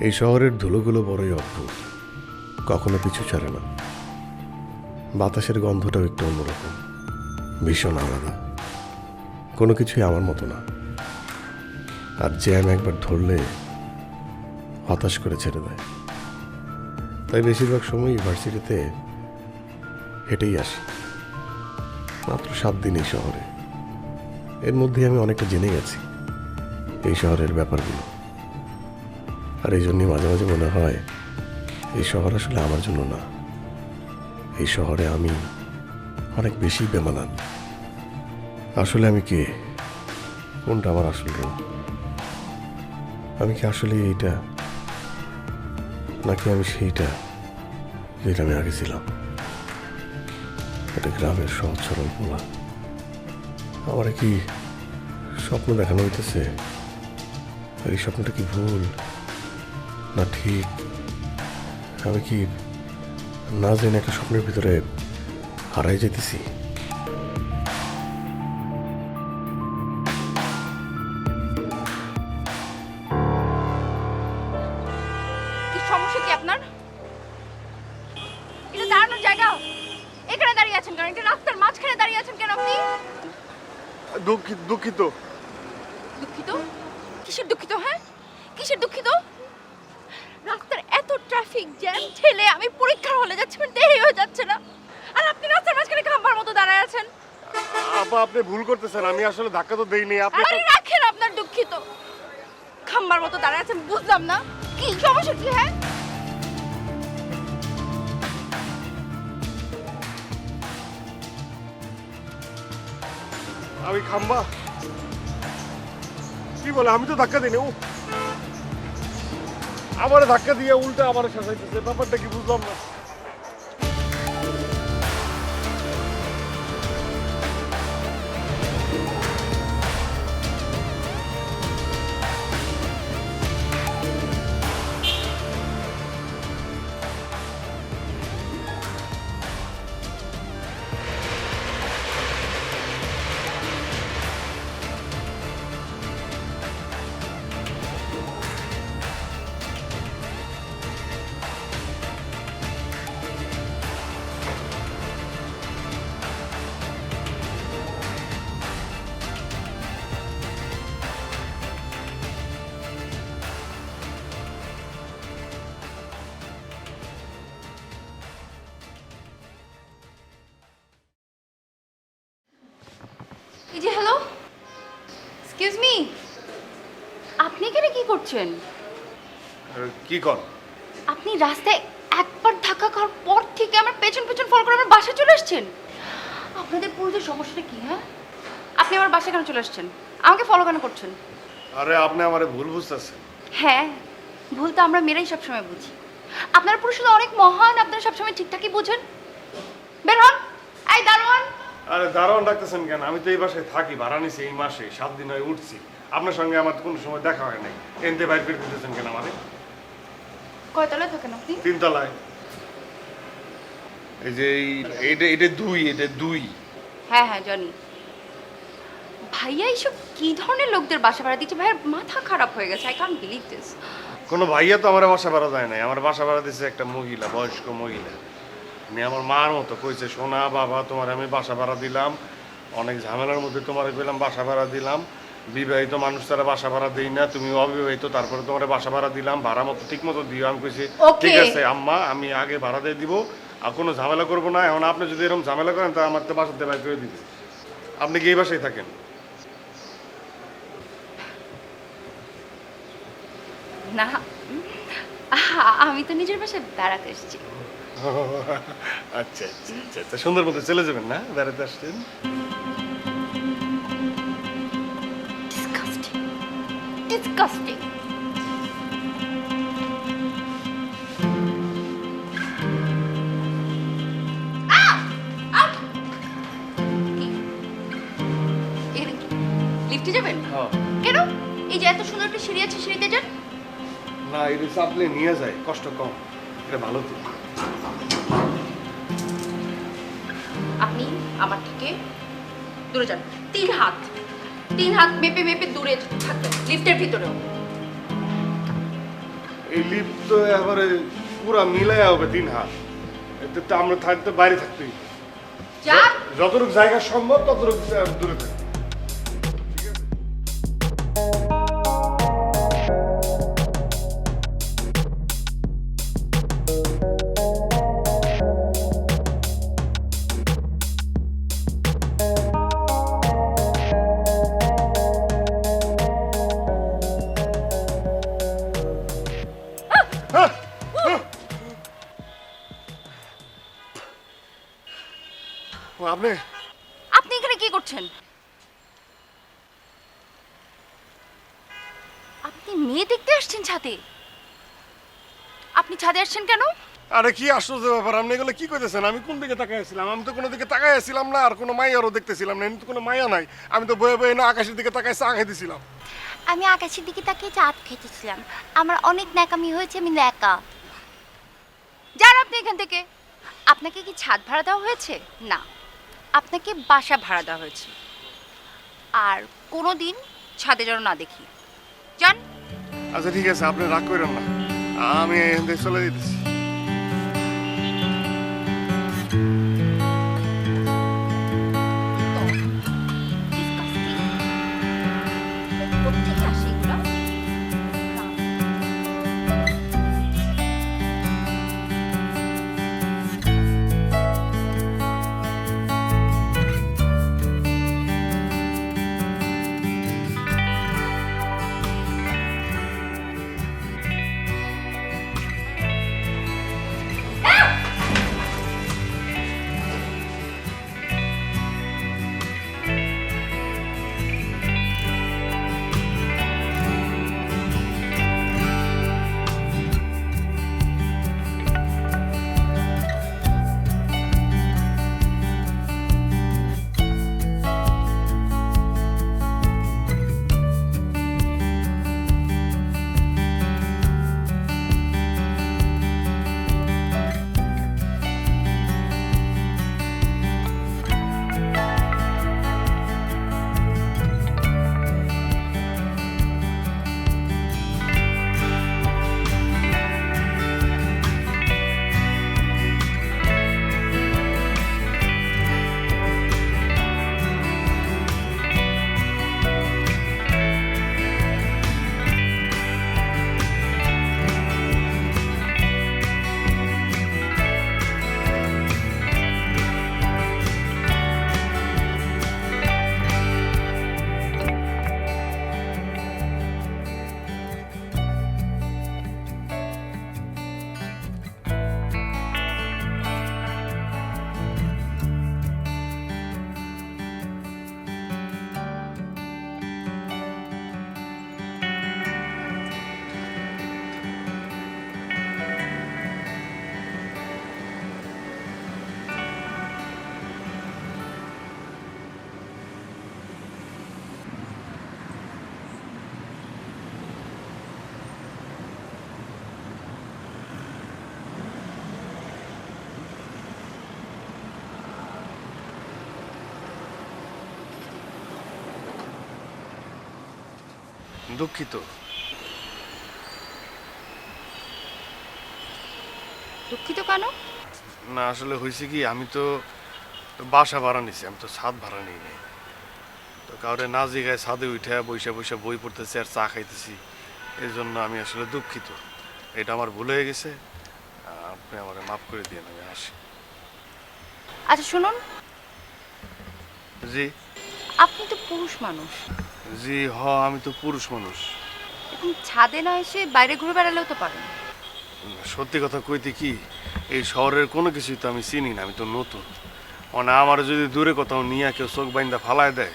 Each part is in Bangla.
এই শহরের ধুলোগুলো বড়ই অদ্ভুত, কখনো পিছু ছাড়ে না। বাতাসের গন্ধটাও একটু অন্যরকম, ভীষণ আলাদা। কোনো কিছুই আমার মতো না। আর জ্যাম একবার ধরলে হতাশ করে ছেড়ে দেয়। তাই বেশিরভাগ সময় ইউনিভার্সিটিতে হেঁটেই আসি। মাত্র 7 দিন এই শহরে, এর মধ্যে আমি অনেকটা জেনে গেছি এই শহরের ব্যাপারগুলো। আর এই জন্যই মাঝে মাঝে মনে হয় এই শহর আসলে আমার জন্য না। এই শহরে আমি অনেক বেশি বেমানান। আসলে আমি কে, কোনটা আমার আসল রূপ? আমি কি আসলে এইটা, নাকি আমি সেইটা যেটা আমি আগে ছিলাম? এটা গ্রামের সহজ সরল পোলা। আমার কি স্বপ্ন দেখানো হইতেছে? আর এই স্বপ্নটা কি ভুল না ঠিক? আমি কি না জেনে একটা স্বপ্নের ভিতরে হারাই যেতেছি? কি সমস্যা কি আপনার? এটা দাঁড়ানোর জায়গা? এখানে দাঁড়িয়ে আছেন কেন? এটা রাস্তার মাঝখানে দাঁড়িয়ে আছেন কেন আপনি? দুঃখিত দুঃখিত? কিসের দুঃখিত? হ্যাঁ, কিসের দুঃখিত? রাস্তার এত ট্রাফিক জ্যাম ঠেলে আমি পরীক্ষার হলে যাচ্ছি, আমার দেরি হয়ে যাচ্ছে না? আর আপনি রাস্তার মাঝখানে খাম্বার মতো দাঁড়ায় আছেন। আপা, আপনি ভুল করতেছেন। আমি আসলে ধাক্কা তো দেইনি। আপনি আরে রাখেন আপনার দুঃখিত। খাম্বার মতো দাঁড়ায় আছেন, বুঝলাম না কি সমস্যা কি? হ্যাঁ, আমি খাম্বা কি বলে? আমি তো ধাক্কা দিইনি। ও আমার ধাক্কা দিয়ে উল্টা আমার শাসাইতেছে। ব্যাপারটা কি বুঝলাম না। এই যে হ্যালো, এক্সকিউজ মি, আপনি এখানে কি করছেন? কি কর? আপনি রাস্তায় একবার ধাক্কা খাওয়ার পর থেকে আমার পেছন পেছন ফলো করে আমার বাসায় চলে আসছেন। আপনাদের পুরোদের সমস্যাটা কি? হ্যাঁ, আপনি আমার বাসায় কেন চলে আসছেন? আমাকে ফলো কেন করছেন? আরে আপনি আমারে ভুল বুঝতেছেন। হ্যাঁ, ভুল তো আমরা মেয়েরাই সবসময় বুঝি। আপনারা পুরুষরা অনেক মহান, আপনারা সবসময় ঠিকঠাকই বুঝেন। বের হন, এই দারোয়ান। আরে দারোয়ান ডাকতেছেন কেন? আমি তো এই বাসায় থাকি, ভাড়া নিছি এই মাসে। 7 দিন হয়ে উঠছি। আপনার সঙ্গে আমার কোনো সময় দেখা হয় নাই। এনতে বাইর করে দিতেছেন কেন আমারে? কয়তলায় থাকেন আপনি? 3 তলায়। এই যে এটা দুই। হ্যাঁ হ্যাঁ জানি। ভাইয়া এইসব কি ধরনের লোকদের বাসা ভাড়া দিচ্ছে? ভাইয়ার মাথা খারাপ হয়ে গেছে। I can't believe this. কোনো ভাইয়া তো আমার বাসা ভাড়া দেয় নাই। আমার বাসা ভাড়া দিচ্ছে একটা মহিলা, বয়স্ক মহিলা। উনি আমার মার মতো কইছে, সোনা বাবা তোমার আমি বাসা ভাড়া দিলাম, অনেক ঝামেলার মধ্যে তোমার পেলাম, বাসা ভাড়া দিলাম। বিবাহিত মানুষ তারা বাসা ভাড়া দেই না, তুমি অবিবাহিত, তারপরে তোমার বাসা ভাড়া দিলাম, ভাড়া মতো ঠিক মতো দিও। আমি কইছি ঠিক আছে আম্মা, আমি আগে ভাড়া দিয়ে দিব, আর কোনো ঝামেলা করবো না। এখন আপনি যদি এরকম ঝামেলা করেন তা আমার তো বাসাতে বাইর করে দিবে। আপনি কি এই বাসায় থাকেন? না, আমি তো নিজের বাসায় বেড়াতে এসেছি। আচ্ছা আচ্ছা আচ্ছা আচ্ছা, সুন্দর মতো চলে যাবেন না? বেড়াতে আসছেন। Disgusting, disgusting. লিফটে যাবেন? হ্যাঁ। কেন? এই যে এত সুন্দর একটা সিঁড়ি আছে, সিঁড়িতে যান। না, এটা চাপলে নিয়ে যায়, কষ্ট কম, এটা ভালো তো। আপনি আমার থেকে দূরে যান। 3 হাত, 3 হাত মেপে মেপে দূরে থাকবেন লিফটের ভিতরেও। এই লিফট তো এবারে পুরা মিলাই হবে 3 হাত। এতে তো আমরা থাকতে বাইরে থাকতেই হবে। যা যতটুকু জায়গা সম্ভব ততটুকু দূরে থাকতে। আপনি আপনি এখানে কি করছেন? আপনি মেয়ে দেখতে আসছেন ছাদে? আপনি ছাদে আসছেন কেন? আরে কি আশ্চর্য ব্যাপার, আপনি এগুলো কি কইতেছেন? আমি কোন দিকে তাকাই আছিলাম? আমি তো কোনো দিকে তাকাই আছিলাম না, আর কোনো মাইয়ারও দেখতেছিলাম না। এমনি তো কোনো মাইয়া নাই। আমি তো বয়ে বয়ে না আকাশের দিকে তাকাই চা খাইতেছিলাম। আমি আকাশের দিকে তাকিয়ে চাঁদ খেতেছিলাম। আমার অনেক ন্যাকামি হয়েছে, আমি ন্যাকা। যান আপনি এখান থেকে। আপনাকে কি ছাদ ভাড়া দেওয়া হয়েছে? না, আপনাকে বাসা ভাড়া দেওয়া হয়েছে। আর কোনোদিন ছাদে যেন না দেখি। যান। আচ্ছা ঠিক আছে, আপনি রাগ করেন না, আমি এখান থেকে চলে যেতেছি। কোত্থেকে আসে এগুলো? দুঃখিত। দুঃখিত কেন? না আসলে হয়েছে কি, আমি তো বাসা ভাড়া নিছি, আমি তো ছাদ ভাড়া নিই নাই। তো কাউরে না জিগায় ছাদে উঠে বৈশা বৈশা বই পড়তেছি আর চা খাইতেছি, এই জন্য আমি আসলে দুঃখিত। এটা আমার ভুল হয়ে গেছে, আপনি আমাকে মাফ করে দিয়ে আমি আসি। আচ্ছা শুনুন, জি আপনি তো পুরুষ মানুষ। জি আমি তো পুরুষ মানুষ। এখন ছাদে না এসে বাইরে ঘুরে বেড়ালেও তো পারেন। সত্যি কথা কইতে কি, এই শহরের কোনো কিছুই তো আমি চিনি না, আমি তো নতুন। মানে আমার যদি দূরে কোথাও নিয়ে কেউ চোখ বাইন্দা ফালায় দেয়,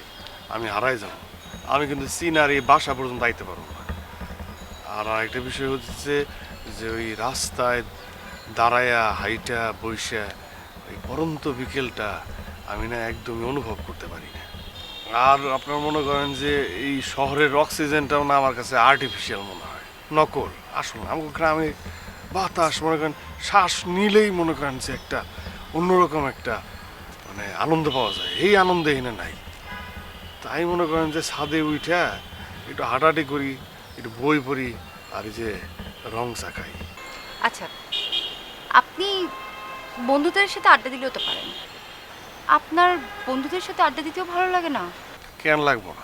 আমি হারাই যাব। আমি কিন্তু চিনার এই বাসা পর্যন্ত আইতে পারবো না। আর আরেকটা বিষয় হচ্ছে যে ওই রাস্তায় দাঁড়ায়া হাইটা বইসা ওই পরন্ত বিকেলটা আমি না একদমই অনুভব করতে পারি না। আর আপনার মনে করেন যে এই শহরের অক্সিজেনটাও না আমার কাছে আর্টিফিশিয়াল মনে হয়, নকল। আসলে আমার গ্রামে বাতাস মনে করেন শ্বাস নিলেই মনে করেন যে একটা অন্যরকম একটা মানে আনন্দ পাওয়া যায়, এই আনন্দ এখানে নাই। তাই মনে করেন যে ছাদে উঠা একটু হাঁটাহাঁটি করি, একটু বই পড়ি, আর এই যে রং চা খাই। আচ্ছা, আপনি বন্ধুদের সাথে আড্ডা দিলেও তো পারেন। আপনার বন্ধুদের সাথে আড্ডা দিতেও ভালো লাগে না? কেন লাগবো না?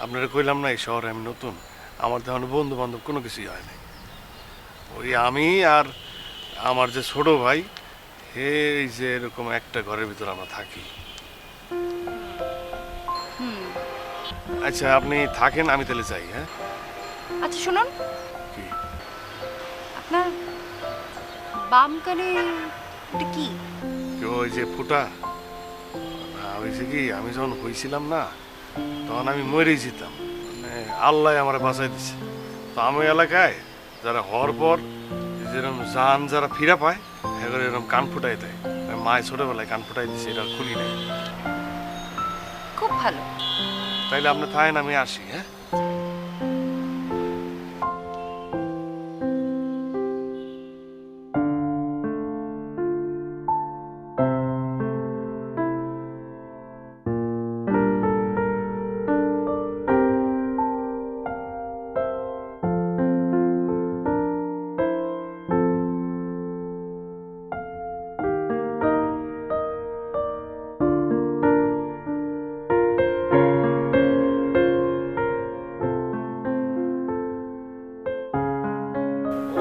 আপনারা কইলাম না এই শহরে আমি নতুন, আমার তখন বন্ধু বান্ধব কোনো কিছুই হয় নাই। ওই আমি আর আমার যে ছোট ভাই, এই যে এরকম একটা ঘরের ভিতর আমরা থাকি। আচ্ছা আপনি থাকেন, আমি তাহলে যাই। হ্যাঁ আচ্ছা শুনুন, কি? আপনার বাম কানে ওটা কি? কেউ ওই যে ফুটা হয়েছে কি, আমি যখন হয়েছিলাম না তখন আমি মরেই যেতাম, মানে আল্লাহ আমার বাঁচাই দিছে। তো আমি এলাকায় যারা হওয়ার পর যেরকম জান যারা ফিরা পায় এগুলো এরকম কান ফুটাই দেয়। মায়ের ছোটবেলায় কান ফুটাই দিছে, এটা খুলি নাই। খুব ভালো। তাইলে আপনি থাকেন, আমি আসি। হ্যাঁ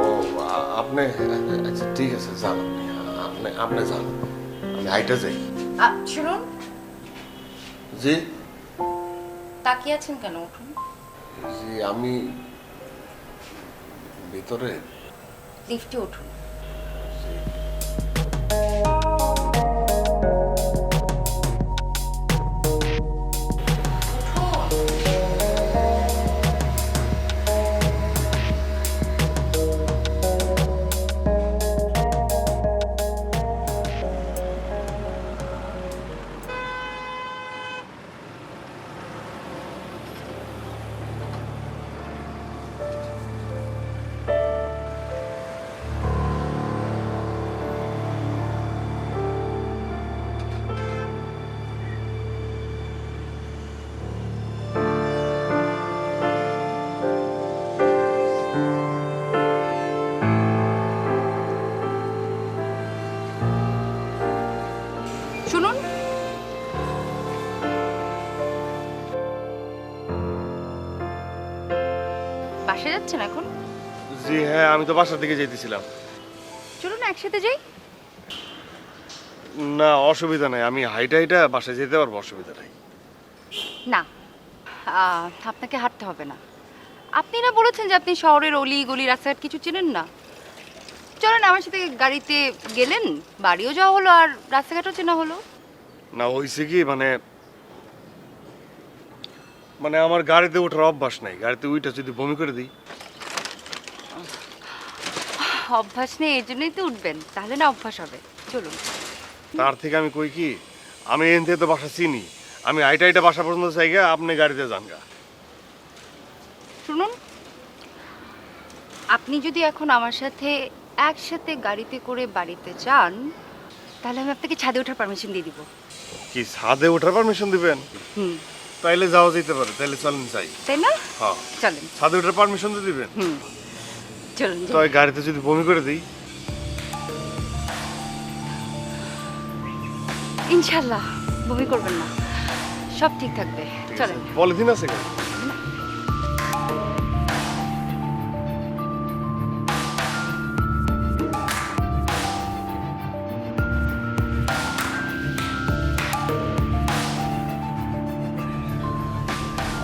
ও আপনি, আচ্ছা ঠিক আছে যান, আপনি আপনি যান, আমি হাইটা যাই। শুনুন, জি তাকিয়ে আছেন কেন? উঠুন। জি আমি ভিতরে। লিফটে উঠুন। শুনুন, বাসায় যাচ্ছেন এখন? জি হ্যাঁ, আমি তো বাসার দিকে যেতেছিলাম। চলুন একসাথে যাই। না অসুবিধা নাই, আমি হাইটা হাইটা বাসায় যেতে পারবো, অসুবিধা নাই। না, আপনাকে হাঁটতে হবে না। আপনি না বলেছেন যে আপনি শহরের অলি গলি রাস্তাঘাট কিছু চেনেন না? চলেন আমার সাথে গাড়িতে গেলেন, বাড়িও যাওয়া হলো আর রাস্তাঘাটও চেনা হলো। না হয়েছে কি, মানে মানে আমার গাড়িতে ওঠার অভ্যাস নাই, গাড়িতে উইটা যদি বমি করে দিই। অভ্যাস নেই, এর জন্যই তো উঠবেন, তাহলে না অভ্যাস হবে। চলুন। তার থেকে আমি কই কি, আমি এখান থেকে তো বাসা চিনি, আমি হাইটা হাইটা বাসা পর্যন্ত চাই গা, আপনি গাড়িতে যান গা। শুনুন, আপনি যদি এখন আমার সাথে একসাথে গাড়িতে করে বাড়িতে যান, তাহলে আমি আপনাকে ছাদে ওঠার পারমিশন দিয়ে দিব। কি ছাদে ওঠার পারমিশন দিবেন? হুম, তাইলে যাওয়া যেতে পারে, তাইলে চলেন যাই। তাই না? হ্যাঁ চলেন। ছাদে ওঠার পারমিশন দিয়ে দিবেন? হুম, চলুন। তো এই গাড়িতে যদি বমি করে দিই? ইনশাল্লাহ বমি করবেন না, সব ঠিক থাকবে। চলেন। পলিথিন আছে কেন?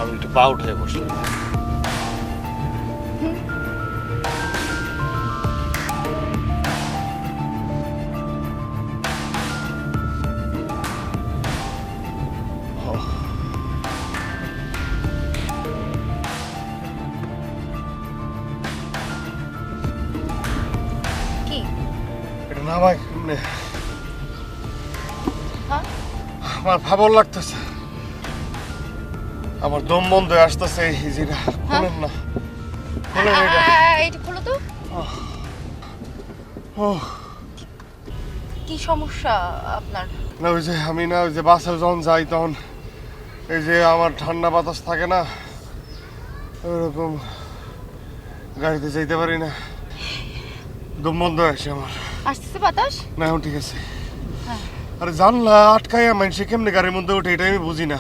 আমি একটু পা উঠে বসলাম। কি? এটা না ভাই, এমনি হ্যাঁ? আমার ভাবর লাগতেছে, আমার দম বন্ধ হয়ে আসতেছে। এই যেটা খোলেন না, খোলেন এটা। এটা খোলো তো। ও কি সমস্যা আপনার? না ওই যে আমি না ওই যে বাসে যখন যাই তখন এই যে আমার ঠান্ডা বাতাস থাকে না, ওরকম গাড়িতে যাইতে পারি না, দম বন্ধ হয়ে আসে আমার। আসতেছে বাতাস? না এখন ঠিক আছে। আরে জানলা আটকাইয়া মানুষে কেমনে গাড়ির মধ্যে ওঠে এটা আমি বুঝি না।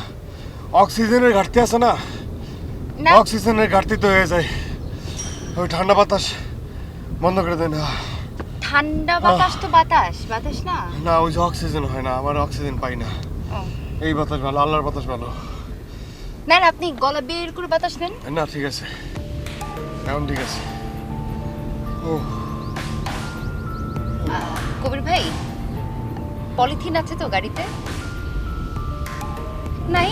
অক্সিজেনের ঘাটতি আছে না, না অক্সিজেনের ঘাটতি তো হয়ে যায়। ওই ঠান্ডা বাতাস বন্ধ করে দেয় না। ঠান্ডা বাতাস তো বাতাস, বাতাস না। না ওই যে অক্সিজেন হয় না, আমার অক্সিজেন পাই না। ও, এই বাতাস ভালো, আল্লাহর বাতাস ভালো। না না, আপনি গলা বের করে বাতাস নেন। না ঠিক আছে, এখন ঠিক আছে। ও কবির ভাই, পলিথিন আছে তো গাড়িতে? নাই?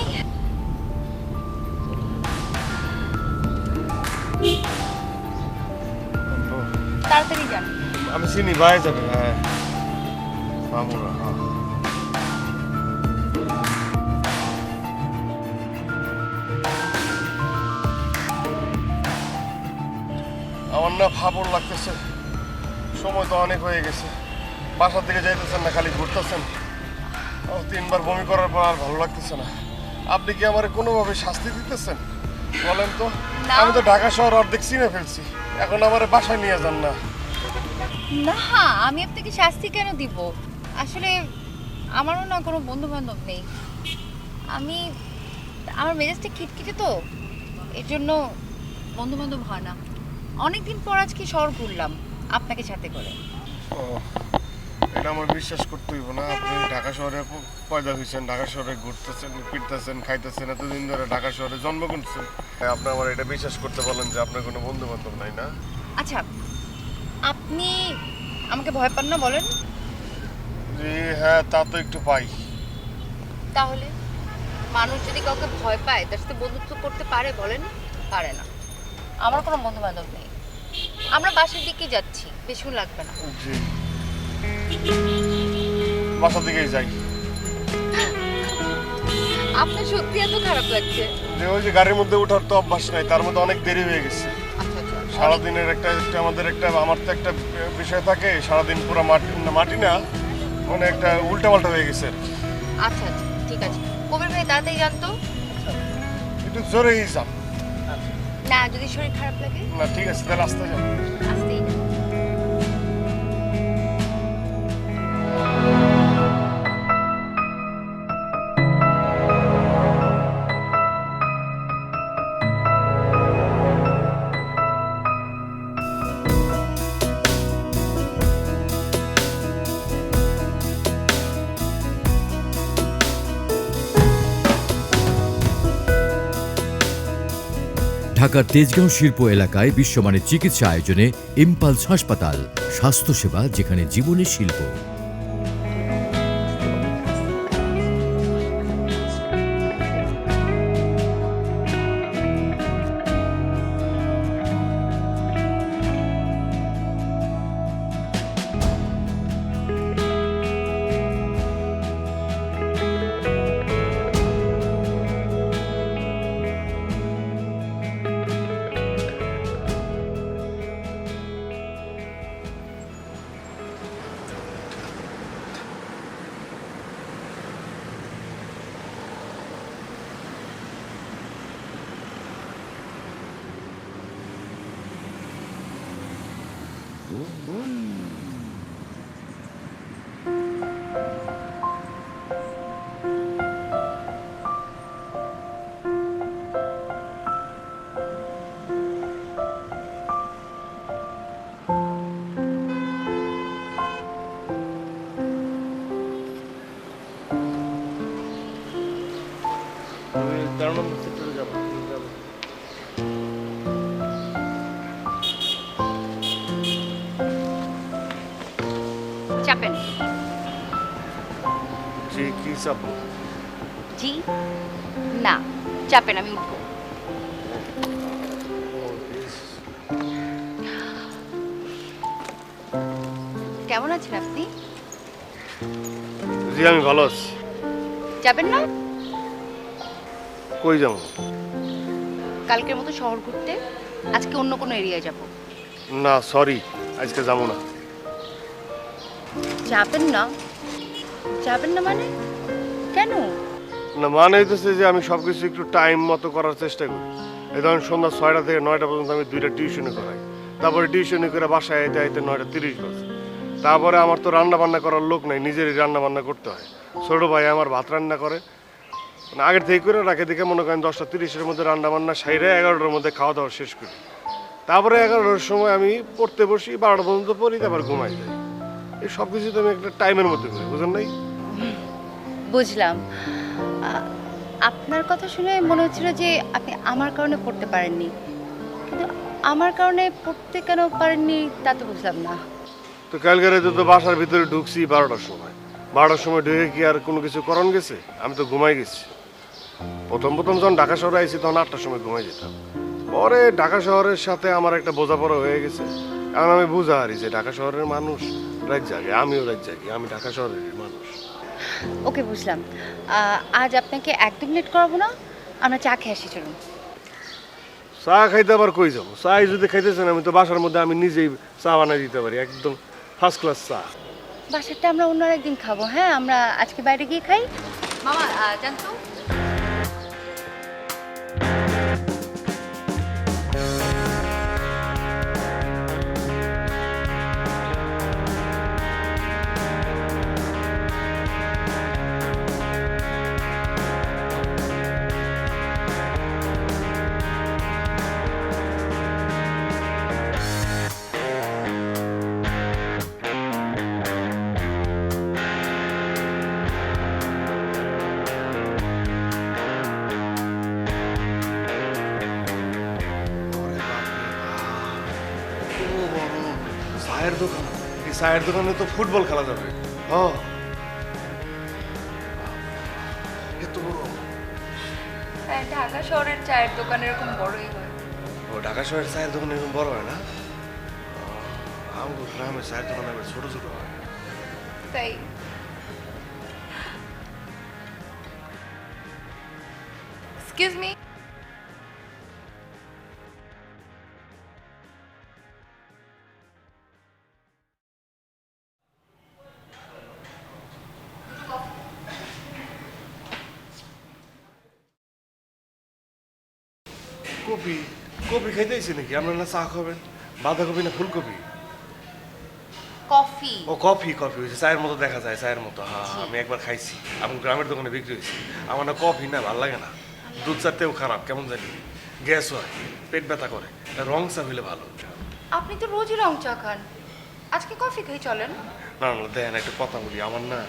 তাড়াতাড়ি যান। আমি চিনি ভাই যাবে। হ্যাঁ মামুরা, হ্যাঁ। আমার না ফাপড় লাগতেছে, সময় তো অনেক হয়ে গেছে। বাসার দিকে যাইতেছেন না, খালি ঘুরতেছেন। 3বার বমি করার পর আর ভালো লাগতেছে না। আপনি কি আমার কোনোভাবে শাস্তি দিতেছেন বলেন তো? না। আমি তো ঢাকা শহর অর্ধেক চিনে ফেলছি, এখন আমার বাসায় নিয়ে যান না। না, আমি আপনাকে শাস্তি কেন দিব? আসলে আমারও না কোনো বন্ধু বান্ধব নেই। আমার মেজাজটা খিটখিটে তো, এর জন্য বন্ধু বান্ধব হয় না। অনেকদিন পর আজকে শহর ঘুরলাম আপনাকে সাথে করে। ও, এটা আমার বিশ্বাস করতে হইব না। আপনি ঢাকা শহরে পয়দা হয়েছেন, ঢাকা শহরে ঘুরতেছেন, ফিরতেছেন, খাইতেছেন, এতদিন ধরে ঢাকা শহরে জন্ম করছেন। আপনি আমার এটা বিশ্বাস করতে বলেন যে আপনার কোনো বন্ধু বান্ধব নাই না? আচ্ছা, আপনি আমাকে ভয় পান না বলেন? জি হ্যাঁ, তা তো একটু পাই। তাহলে মানুষ যদি কাউকে ভয় পায় তার সাথে বন্ধুত্ব করতে পারে বলেন? পারে না। আমার কোনো বন্ধু বান্ধব নেই। আমরা বাসার দিকে যাচ্ছি, বেশিক্ষণ লাগবে না। জি বাসা দিকেই যাই। আপনার সত্যি এত খারাপ লাগছে? যে ওই যে গাড়ির মধ্যে ওঠার তো অভ্যাস নাই, তার মধ্যে অনেক দেরি হয়ে গেছে। আচ্ছা আচ্ছা, সারাদিনের আমার তো একটা বিষয় থাকে, সারাদিন পুরো মাটি না, মানে একটা উল্টা পাল্টা হয়ে গেছে আর কি। আচ্ছা আচ্ছা, ঠিক আছে। কবির ভাই তাড়াতাড়ি জানতো একটু জোরেই যান। না, যদি শরীর খারাপ লাগে? না ঠিক আছে, তাহলে আসতে যান। আসতেই না। ঢাকার তেজগাঁও শিল্প এলাকায় বিশ্বমানের চিকিৎসা আয়োজনে ইম্পালস হাসপাতাল, স্বাস্থ্যসেবা যেখানে জীবনের শিল্প। আমি 13 নম্বর সেক্টরে যাবো। চাপেন। জি কি চাপো? জি না, চাপেন, আমি উঠবো। কেমন আছেন আপনি? জি আমি ভালো আছি। যাবেন না? কই যাবো? কালকের মতো শহর ঘুরতে। আজকে অন্য কোনো এরিয়ায় যাব। না সরি, আজকে যাবো না। যাবেন না? যাবেন না মানে কেন? না মানে হইতেছে যে আমি সবকিছু একটু টাইম মতো করার চেষ্টা করি। এই ধরুন সন্ধ্যা 6টা থেকে 9টা পর্যন্ত আমি 2টা টিউশনে করাই। তারপরে টিউশনি করে বাসায় আইতে আইতে 9:30 বাজে। তারপরে আমার তো রান্না বান্না করার লোক নাই, নিজেরই রান্না বান্না করতে হয়। ছোট ভাই আমার ভাত রান্না করে, মানে আগের থেকে করে রাখে দেখে মনে করেন 10:30-এর মধ্যে রান্না বান্না সাইরে 11টার মধ্যে খাওয়া দাওয়া শেষ করি। তারপরে 11টার সময় আমি পড়তে বসি, 12টা পর্যন্ত পড়ি, তারপর ঘুমাই যাই। এই সব কিছু তো আমি একটা টাইমের মধ্যে করি, বুঝেন নাই? বুঝলাম। আপনার কথা শুনে মনে হচ্ছিল যে আপনি আমার কারণে পড়তে পারেননি, কিন্তু আমার কারণে পড়তে কেন পারেননি তা তো বুঝলাম না। তো কালকে রাতে তো বাসার ভিতরে ঢুকছি 12টার সময়। 12টার সময় ঢুকে কি আর কোনো কিছু করণ গেছে? আমি তো ঘুমাই গেছি। প্রথম যখন ঢাকা শহরে আইছি তখন 8টার সময় ঘুমাই যেতাম। পরে ঢাকা শহরের সাথে আমার একটা বোঝাপড়া হয়ে গেছে, কারণ আমি বুঝা হারি যে ঢাকা শহরের মানুষ রাত জাগে, আমিও রাত জাগি, আমি ঢাকা শহরের মানুষ। ওকে, বুঝলাম। আজ আপনাকে একদম লেট করাবো না, আমরা চা খেয়ে আসি, চলুন। চা খাইতে আবার কই যাবো? চা যদি খাইতেছেন আমি তো বাসার মধ্যে আমি নিজেই চা বানাই দিতে পারি, একদম ফার্স্ট ক্লাস চা। বাসারটা আমরা অন্য একদিন খাবো। হ্যাঁ, আমরা আজকে বাইরে গিয়ে খাই। মামা জান তো, চায়ের দোকান, এই চায়ের দোকানে তো ফুটবল খেলা যাবে। হ্যাঁ, এত বড়। ঢাকা শহরের চায়ের দোকান এরকম বড়ই হয়। ও, ঢাকা শহরের চায়ের দোকান এরকম বড় হয় না? আমাদের গ্রামের চায়ের দোকান আবার ছোট ছোট হয়। তাই এক্সকিউজ মি, কপি কপি খাইতেছি নাকি? আপনার না চা খাবেন? বাঁধাকপি না ফুলকপি? কফি। ও, কফি কফি হয়েছে, চায়ের মতো দেখা যায়, চায়ের মতো। হ্যাঁ, আমি একবার খাইছি, আমি গ্রামের দোকানে বিক্রি হয়েছি। আমার না কফি না ভালো লাগে না, দুধ চাতেও খারাপ, কেমন জানি গ্যাস হয়, পেট ব্যথা করে। রং চা হইলে ভালো। আপনি তো রোজই রং চা খান, আজকে কফি খেয়ে চলেন। না না, দেখেন একটা কথা বলি, আমার না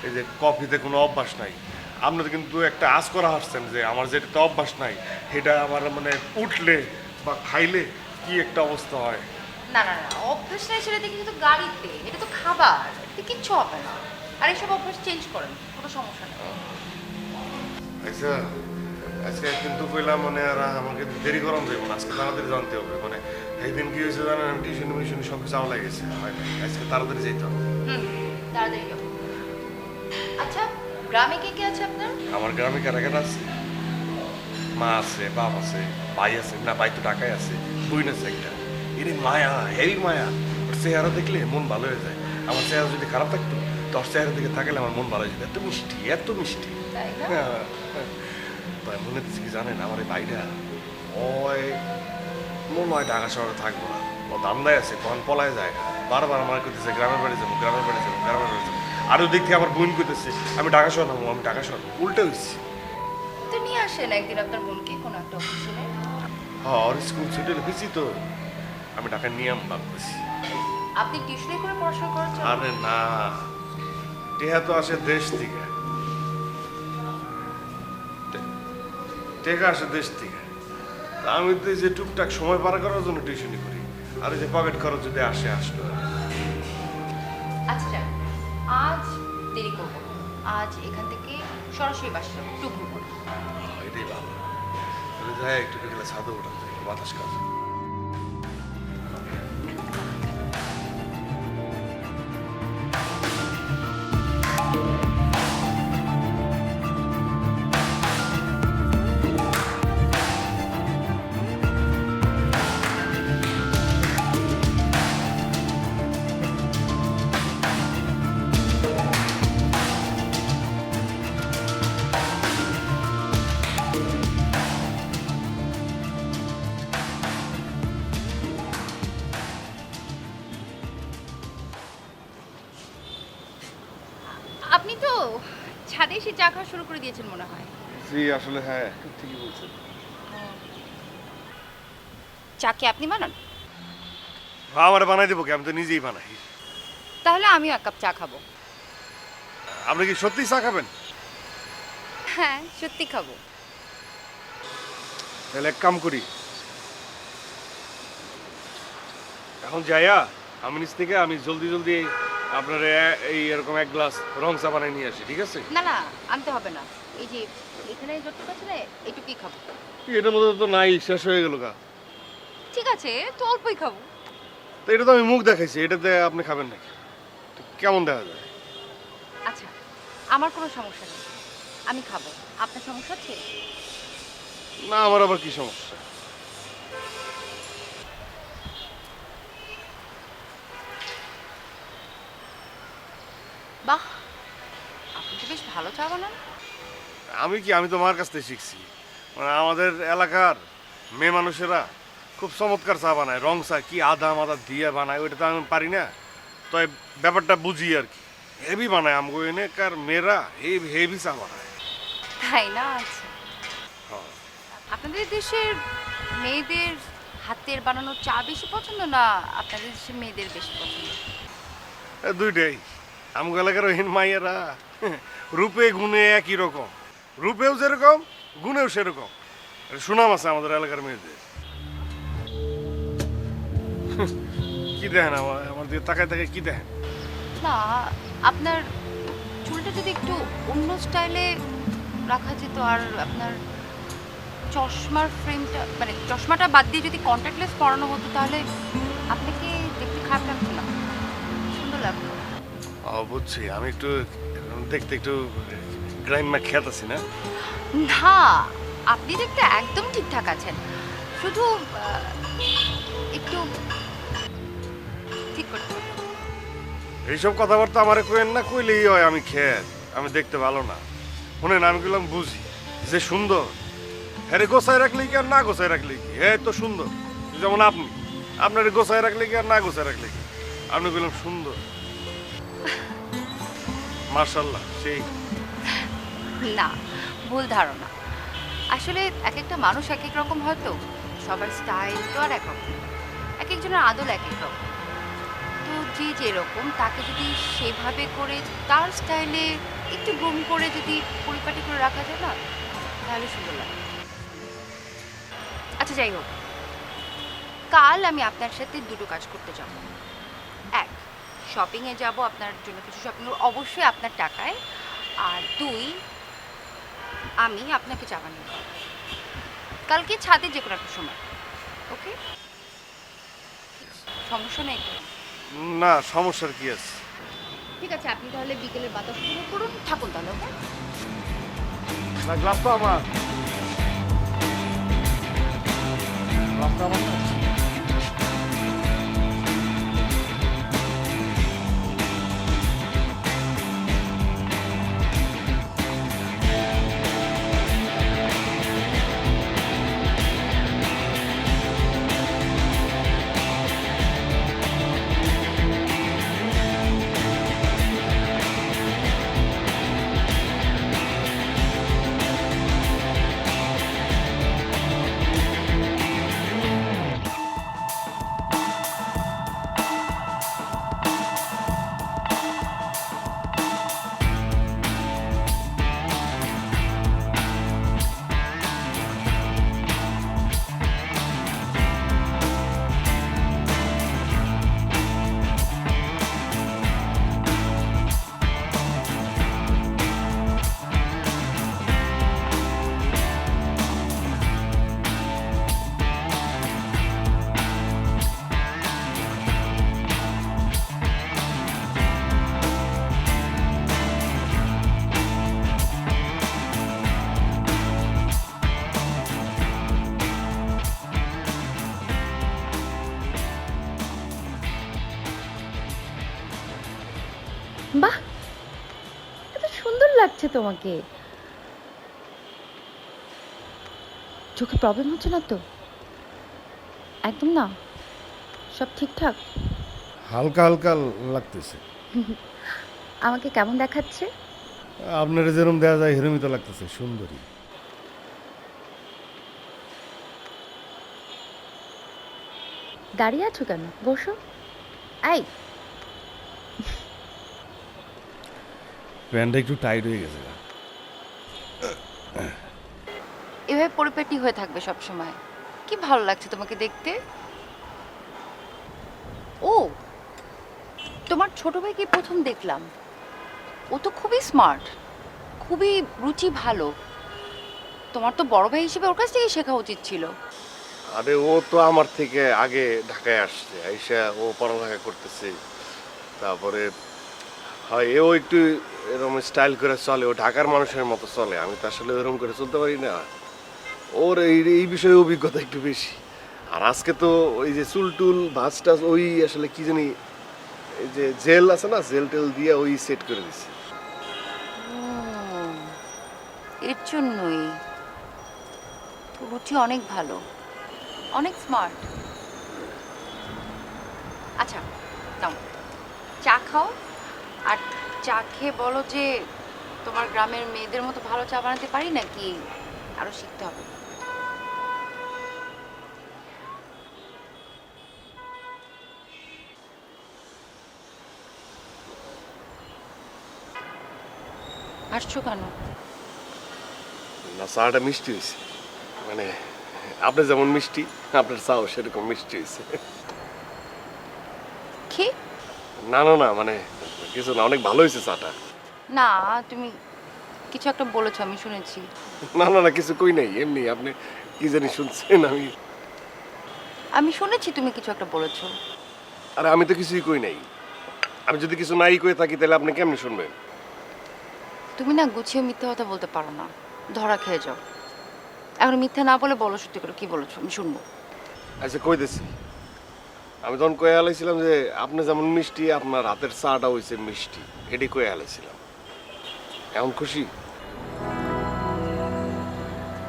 এই যে কফিতে কোনো অভ্যাস নাই। আপনারা কিন্তু একটা আজ করা আসছেন যে আমার যেটা অভ্যাস নাই, সেটা আমার মানে উঠলে বা খাইলে কি একটা অবস্থা হয়। না না না, অভ্যাস নাই সেটা দেখি তো গাড়িতে, এটা তো খাবার, এতে কিচ্ছু হবে না। আর এইসব অভ্যাস চেঞ্জ করেন, কোনো সমস্যা নেই। আচ্ছা, আজকে কিন্তু কইলাম মানে আর আমাকে দেরি করাম যাইব না, আজকে তাড়াতাড়ি জানতে হবে। মানে এই দিন কি হয়েছে জানেন, আমি টিউশন সব কিছু আমলা গেছে, আজকে তাড়াতাড়ি যেতে হবে। তাড়াতাড়ি যাবো। আচ্ছা, গ্রামে কে কে আছে আপনার? আমার গ্রামে কারা কারা আছে? মা আছে, বাপ আছে, ভাই আছে, না ভাই তো ঢাকায় আছে, বইন আছে একটা। এর মায়া, হেভি মায়া। ওর চেহারা দেখলে মন ভালো হয়ে যায়। আমার চেহারা যদি খারাপ থাকতো, তোর চেহারা দিকে থাকলে আমার মন ভালো হয়ে যেত। এত মিষ্টি, এত মিষ্টি। তাই না? তাই মনে হচ্ছে কি জানেন, আমার এই ভাইটা ওই মনে হয় ঢাকা শহরে থাকবো না, ও দান্দায় আছে, কখন পলায় যায়। বারবার আমার করতেছে গ্রামের বাড়ি যাবো, গ্রামের বাড়ি যাবো, গ্রামের বাড়ি যাবো। আর ওই দিক থেকে আমার বোন করতেছে আমি ঢাকা শহর নামবো, আমি ঢাকা শহর। উল্টে হয়েছি। তো নিয়ে আসেন একদিন আপনার বোনকে কোনো একটা অফিসে। হ্যাঁ, ওর স্কুল ছুটি হয়েছি তো আমি ঢাকা নিয়ম ভাবতেছি। আপনি টিউশনি করে পড়াশোনা করার জন্য? আরে না, টেহা তো আসে দেশ থেকে, টেকা আসে দেশ থেকে। তা আমি তো এই যে টুকটাক সময় পার করার জন্য টিউশনি করি, আর এই যে পকেট খরচ যদি আসে আসলো। আচ্ছা যান, আজ দেরি করবো না। আজ এখান থেকে সরাসরি বাসা যাবো, টুকরো করে। এটাই ভালো। তাহলে যাই একটু বিকেলে ছাদে ওঠান যায়, বাতাস খাওয়া। আপনি তো ছাদে এসে চা খাওয়া শুরু করে দিয়েছেন মনে হয়। জি আসলে হ্যাঁ ঠিকই বলছেন। চা কি আপনি বানান? আমার বানাই দেবো কি, আমি তো নিজেই বানাই। তাহলে আমিও এক কাপ চা খাবো। আপনি কি সত্যি চা খাবেন? হ্যাঁ, সত্যি খাবো। তাহলে এক কাম করি, এখন যাইয়া আমি নিচ থেকে আমি জলদি জলদি আপনার এই এরকম এক গ্লাস রং চা বানাই নিয়ে আসি, ঠিক আছে? না না, আনতে হবে না। এই যে এখানে যতটুকু আছে না, এইটুকুই খাবো। এটার মধ্যে তো নাই, শেষ হয়ে গেল গা। ঠিক আছে, তো অল্পই খাবো। তো এটা তো আমি মুখ দেখাইছি, এটাতে আপনি খাবেন নাকি? তো কেমন দেখা যায়? আচ্ছা, আমার কোনো সমস্যা নেই, আমি খাবো। আপনার সমস্যা আছে? না, আমার আবার কি সমস্যা? বাহ, আপনি তো বেশ ভালো চা বানান। আমি তো মার কাছ থেকে শিখছি। মানে আমাদের এলাকার মেয়ে মানুষেরা খুব চমৎকার চা বানায়, রং চা কি আদা মাদা দিয়ে বানায়, ওইটা তো আমি পারি না। তো এই ব্যাপারটা বুঝি আর কি। হেভি বানায় আমগো এনেকার মেয়েরা, হেভি চা বানায়। তাই না? আচ্ছা, হ্যাঁ। আপনাদের দেশের মেয়েদের হাতের বানানো চা বেশি পছন্দ, না আপনাদের দেশের মেয়েদের বেশি পছন্দ? দুইটাই। আমগো এলাকার ওই মাইয়েরা রূপে গুণে একই রকম, রূপেও যেরকম গুণেও সেরকম। সুনাম আছে আমাদের এলাকার মেয়েদের। কি দেখেন আমার দিকে তাকায় তাকায় কি দেখেন? না, আপনার চুলটা যদি একটু অন্য স্টাইলে রাখা যেত, আর আপনার চশমার ফ্রেমটা, মানে চশমাটা বাদ দিয়ে যদি কন্ট্যাক্ট লেন্স পরানো হতো, তাহলে আপনাকে দেখতে খারাপ লাগতো না, সুন্দর লাগতো। ও বুঝছি, আমি একটু দেখতে একটু গ্রাইম মা খেত আছি না? না, আপনি দেখতে একদম ঠিকঠাক আছেন, শুধু একটু ঠিক করতে হবে। এইসব কথাবার্তা আমারে কইেন না, কইলেই হয় আমি খেত, আমি দেখতে ভালো না। শুনেন, আমি বললাম বুঝি যে সুন্দর, হ্যাঁ গোছায় রাখলে কি আর না গোছায় রাখলে কি, হ্যাঁ তো সুন্দর। যেমন আপনি, আপনার গোছায় রাখলে কি আর না গোছায় রাখলে কি, আপনি বললাম সুন্দর। মার্শাল্লাহ, সেই। না, ভুল ধারণা। আসলে এক একটা মানুষ এক এক রকম, হয়তো সবার স্টাইল তো আর এক রকম, এক একজনের আদল এক এক রকম। তো যে যেরকম, তাকে যদি সেভাবে করে তার স্টাইলে একটু গ্রুম করে যদি পরিপাটি করে রাখা যায় না, তাহলে সুন্দর লাগে। আচ্ছা, যাই হোক, কাল আমি আপনার সাথে দুটো কাজ করতে যাব। এক, শপিংয়ে যাব, আপনার জন্য কিছু শপিং অবশ্যই আপনার টাকায়। আর দুই, আমি আপনাকে চা বানিয়ে খাওয়াবো কালকে ছাদে যে কোনো একটা সময়। ওকে? সমস্যা নেই তো? না, সমস্যার কি আছে? ঠিক আছে, আপনি তাহলে বিকেলের বাতাস উপভোগ করুন, থাকুন তাহলে। ওকে? না, গ্লাসটা আমার, গ্লাসটা আমার না। বাহ, এত সুন্দর লাগছে তোমাকে। চোখে প্রবলেম হচ্ছে না তো? একদম না? সব ঠিকঠাক? হালকা হালকা লাগতেছে। আমাকে কেমন দেখাচ্ছে? আপনার যেরকম দেওয়া যায় হেরমই তো লাগতেছে, সুন্দরী। দাঁড়িয়ে আছো কেন, বসো। এই, প্যান্টটা একটু টাইট হয়ে গেছে। এভাবে পরিপাটি হয়ে থাকবে সব সময়। কি ভালো লাগছে তোমাকে দেখতে। ও, তোমার ছোট ভাইকে প্রথম দেখলাম। ও তো খুবই স্মার্ট, খুবই রুচি ভালো। তোমার তো বড় ভাই হিসেবে ওর কাছ থেকে শেখা উচিত ছিল। আরে ও তো আমার থেকে আগে ঢাকায় আসছে, আইসা ও পড়ালেখা করতেছে। তারপরে হয় এও একটু এরকম স্টাইল করে চলে, ও ঢাকার মানুষের মতো চলে। আমি তো আসলে এরকম করে চলতে পারি না। ওর এই এই বিষয়ে অভিজ্ঞতা একটু বেশি। আর আজকে তো ওই যে চুল টুল ভাঁজ টাজ ওই আসলে কি জানি, এই যে জেল আছে না, জেল টেল দিয়ে ওই সেট করে দিছে। এর জন্যই তো রুচি অনেক ভালো, অনেক স্মার্ট। আচ্ছা নাও, চা খাও। আর চা খেয়ে বলো যে তোমার গ্রামের মেয়েদের মতো ভালো চা বানাতে পারি নাকি আরো শিখতে হবে। হাসছো কেন? না, চাটা মিষ্টি হয়েছে। মানে আপনি যেমন মিষ্টি, আপনার চাও সেরকম মিষ্টি হয়েছে। কি? না না না, মানে কিছু না, অনেক ভালো হয়েছে চাটা। না, তুমি কিছু একটা বলেছো, আমি শুনেছি। না না না, কিছু কই নাই, এমনি আপনি কি জানি শুনছেন। আমি শুনেছি তুমি কিছু একটা বলেছো। আরে আমি তো কিছুই কই নাই। আমি যদি কিছু নাই কই থাকি তাহলে আপনি কেমনে শুনবেন? তুমি না গুছিয়ে মিথ্যা কথা বলতে পারো না, ধরা খেয়ে যাও। এখন মিথ্যা না বলে বলো সত্যি করে কি বলেছো, আমি শুনবো। আচ্ছা কই দিছি, আমি তখন কয়ে আলাইছিলাম যে আপনি যেমন মিষ্টি, আপনার হাতের চাটা হয়েছে মিষ্টি, এটি কয়ে আলাইছিলাম। এমন খুশি?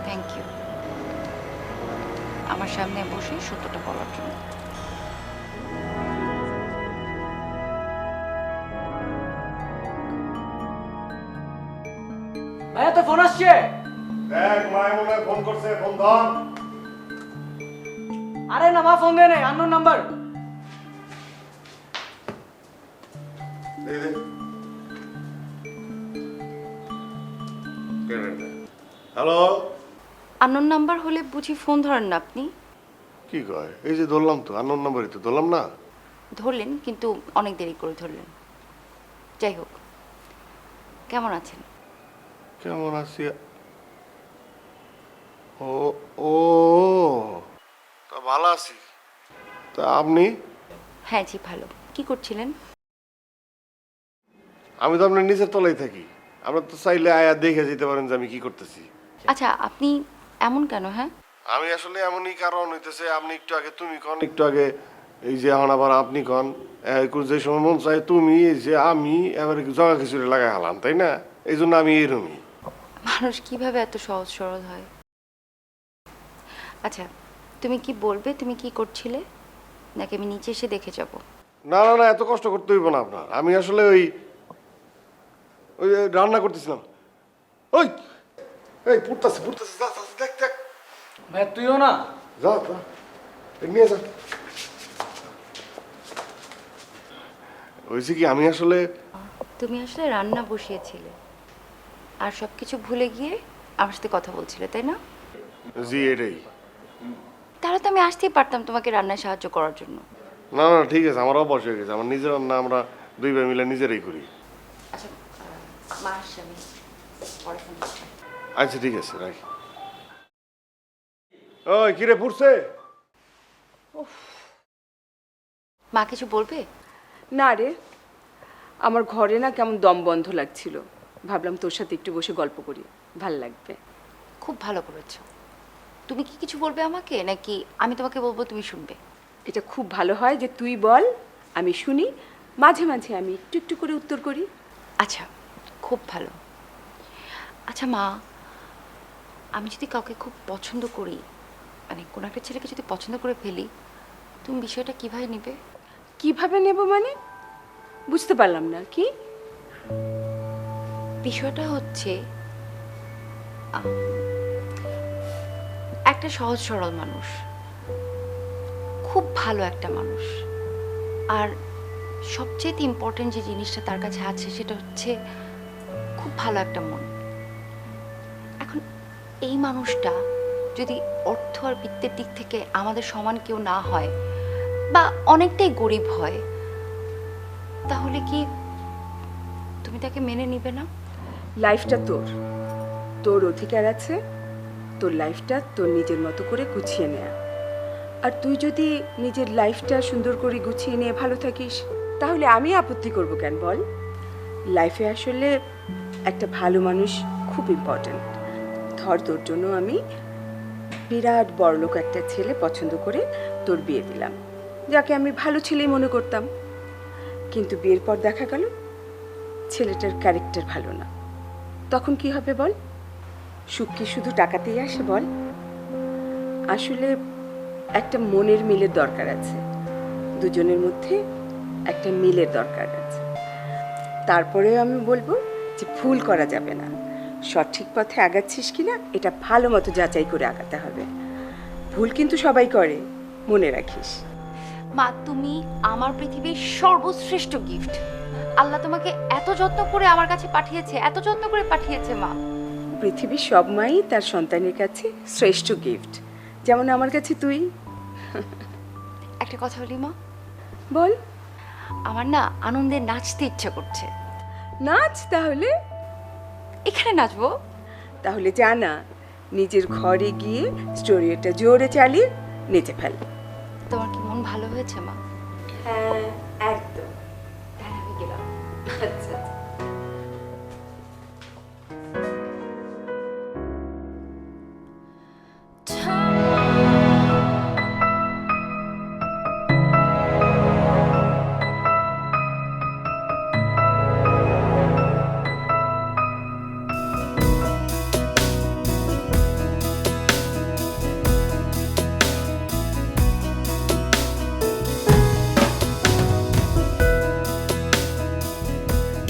থ্যাংক ইউ আমার সামনে বসে সত্যটা বলার জন্য। ভাইয়া তো ফোন আসছে। দেখ মায় মনে ফোন করছে, ফোন ধর। আরে না, মা ফোন দেয় নাই, unknown number. Hello, unknown number হলে বুঝি ফোন ধরেন না আপনি? কি কয়? এই যে ধরলাম তো, আননোন নাম্বারই তো ধরলাম না। ধরলেন কিন্তু অনেক দেরি করে ধরলেন। যাই হোক, কেমন আছেন? কেমন আছি? ও ও, তা ভালো আছি। তা আপনি? হ্যাঁ জি ভালো। কি করছিলেন? আমি তো আপনার নিচের তলায় থাকি, আপনার তো চাইলে আয়া দেখে যেতে পারেন যে আমি কি করতেছি। আচ্ছা আপনি এমন কেন? হ্যাঁ, আমি আসলে এমনই কারণ হইতেছে, আপনি একটু আগে তুমি কন, একটু আগে এই যে এখন আবার আপনি কন, যে সময় মন চাই তুমি, এই যে আমি এবার জগা খিচুড়ি লাগাই হালাম, তাই না? এই জন্য আমি এরমই। মানুষ কিভাবে এত সহজ সরল হয়? আচ্ছা তুমি কি বলবে, তুমি কি করছিলে, নাকি আমি নিচে এসে দেখে যাব? না না না, এত কষ্ট করতে হইব না আপনার। আমি আসলে ওই ওই রান্না করতেছিলাম। ওই এই পুড়তাছে পুড়তাছে, যা যা, দেখ দেখ, ভাইয়া তুইও না। যা যা, নিয়ে যা। হয়েছে কি, আমি আসলে তুমি আসলে রান্না বসিয়েছিলে আর সব কিছু ভুলে গিয়ে আমার সাথে কথা বলছিলে, তাই না? জি এটাই। তাহলে তো আমি আসতেই পারতাম তোমাকে রান্নায় সাহায্য করার জন্য। না না ঠিক আছে, আমার অভ্যাস হয়ে গেছে। আমার নিজের রান্না আমরা দুই ভাই মিলে নিজেরাই করি। আচ্ছা মা আসছে, আমি পরে ফোন করছি। আচ্ছা ঠিক আছে, রাখি। ওই কিরে পুড়ছে? মা কিছু বলবে? না রে, আমার ঘরে না কেমন দম বন্ধ লাগছিল, ভাবলাম তোর সাথে একটু বসে গল্প করি, ভাল লাগবে। খুব ভালো করেছো। তুমি কি কিছু বলবে আমাকে, নাকি আমি তোমাকে বলবো তুমি শুনবে? এটা খুব ভালো হয় যে তুই বল, আমি শুনি, মাঝে মাঝে আমি একটু একটু করে উত্তর করি। আচ্ছা খুব ভালো। আচ্ছা মা, আমি যদি কাউকে খুব পছন্দ করি, মানে কোনো একটা ছেলেকে যদি পছন্দ করে ফেলি, তুমি বিষয়টা কিভাবে নেবে? কিভাবে নেব মানে? বুঝতে পারলাম না, কি? বিষয়টা হচ্ছে একটা সহজ সরল মানুষ, খুব ভালো একটা মানুষ, আর সবচেয়ে ইম্পর্টেন্ট যে জিনিসটা তার কাছে আছে সেটা হচ্ছে খুব ভালো একটা মন। এখন এই মানুষটা যদি অর্থ আর বিত্তের দিক থেকে আমাদের সমান কেউ না হয় বা অনেকটাই গরিব হয়, তাহলে কি তুমি তাকে মেনে নিবে না? লাইফটা তোর, তোর অধিকার আছে তোর লাইফটা তোর নিজের মতো করে গুছিয়ে নেয়া। আর তুই যদি নিজের লাইফটা সুন্দর করে গুছিয়ে নিয়ে ভালো থাকিস, তাহলে আমি আপত্তি করব কেন বল? লাইফে আসলে একটা ভালো মানুষ খুব ইম্পর্ট্যান্ট। ধর তোর জন্য আমি বিরাট বড়লোক একটা ছেলে পছন্দ করে তোর বিয়ে দিলাম, যাকে আমি ভালো ছেলেই মনে করতাম, কিন্তু বিয়ের পর দেখা গেল ছেলেটার ক্যারেক্টার ভালো না। তখন কি হবে বল? সুখ কি শুধু টাকাতেই আসে বল? আসলে একটা মনের মিলের দরকার আছে, দুজনের মধ্যে একটা মিলের দরকার আছে। তারপরেও আমি বলবো যে ভুল করা যাবে না, সঠিক পথে আগাচ্ছিস কিনা এটা ভালো মতো যাচাই করে আগাতে হবে। ভুল কিন্তু সবাই করে, মনে রাখিস। মা, তুমি আমার পৃথিবীর সর্বশ্রেষ্ঠ গিফট। আল্লাহ তোমাকে এত যত্ন করে আমার কাছে পাঠিয়েছে, এত যত্ন করে পাঠিয়েছে মা। পৃথিবীর সব মাই তার সন্তানের কাছে শ্রেষ্ঠ গিফট, যেমন আমার কাছে তুই। একটা কথা বলি মা, বল। আমার না আনন্দে নাচতে ইচ্ছা করছে। নাচ তাহলে। এখানে নাচবো? তাহলে জানা নিজের ঘরে গিয়ে স্টোরিটা জোরে চালিয়ে নেচে ফেল। তোমার কি মন ভালো হয়েছে মা? হ্যাঁ একদম। তাহলে আমি গেলাম। আচ্ছা।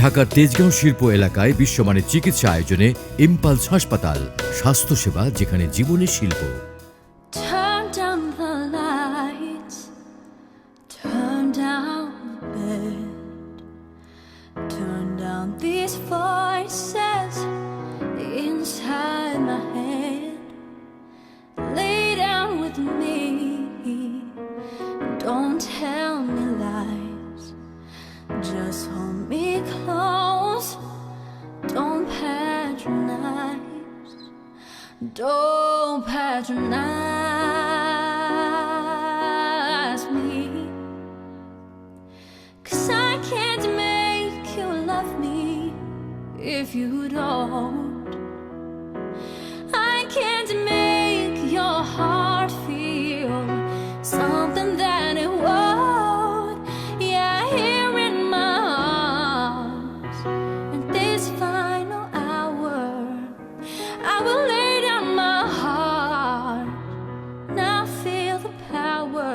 ঢাকার তেজগাঁও শিল্প এলাকায় বিশ্বমানের চিকিৎসা আয়োজনে ইম্পালস হাসপাতাল, স্বাস্থ্যসেবা যেখানে জীবনের শিল্প। Turn down the lights, turn down the bed, turn down these voices inside my head. Lay down with me, don't tell me lies, just hold me close, don't patronize, don't patronize me, 'cause I can't make you love me if you don't. I can't make your heart feel something that it won't. Yeah, here in my arms, in this final hour, I will lay down my heart. Now feel the power,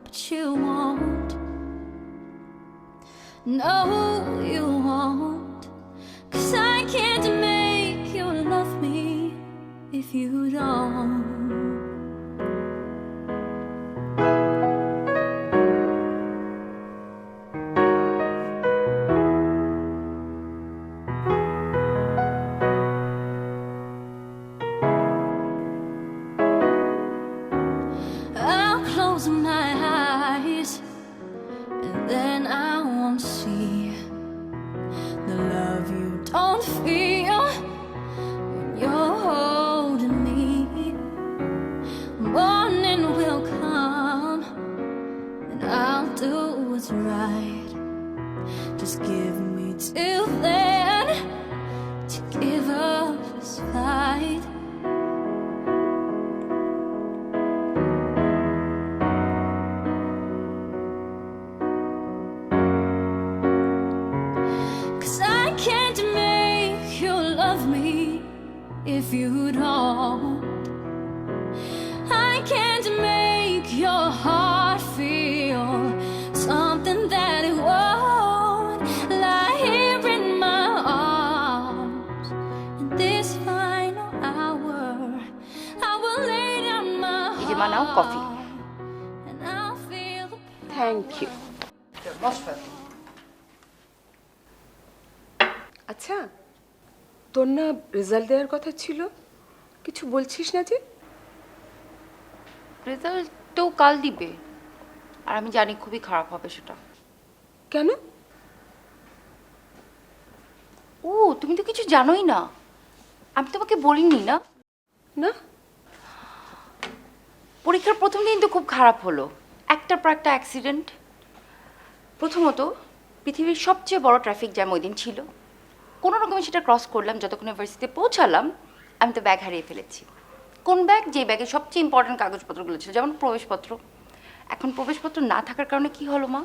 but you won't. No, you won't, 'cause I can't make you love me if you don't. I'll close my eyes and then I won't see the love you don't feel when you're holding me. Morning will come and I'll do what's right. Just give me till then to give up this fight. I can't make you love me if you don't. I can't make your heart feel something that it won't. Lie here in my arms. Thank you. Most welcome. আচ্ছা, তোর না রেজাল্ট দেওয়ার কথা ছিল, কিছু বলছিস না যে? রেজাল্ট তো কাল দিবে, আর আমি জানি খুবই খারাপ হবে সেটা। কেন? ও, তুমি তো কিছু জানোই না। আমি তোমাকে বলিনি না? না। পরীক্ষার প্রথম দিন তো খুব খারাপ হলো, একটার পর একটা অ্যাক্সিডেন্ট। প্রথমত, পৃথিবীর সবচেয়ে বড় ট্রাফিক জ্যাম ওই দিন ছিল। কোনো রকমে সেটা ক্রস করলাম, যতক্ষণ ইউনিভার্সিটিতে পৌঁছালাম আমি তো ব্যাগ হারিয়ে ফেলেছি। কোন ব্যাগ? যে ব্যাগে সবচেয়ে ইম্পর্টেন্ট কাগজপত্রগুলো ছিল, যেমন প্রবেশপত্র। এখন প্রবেশপত্র না থাকার কারণে কি হলো মা,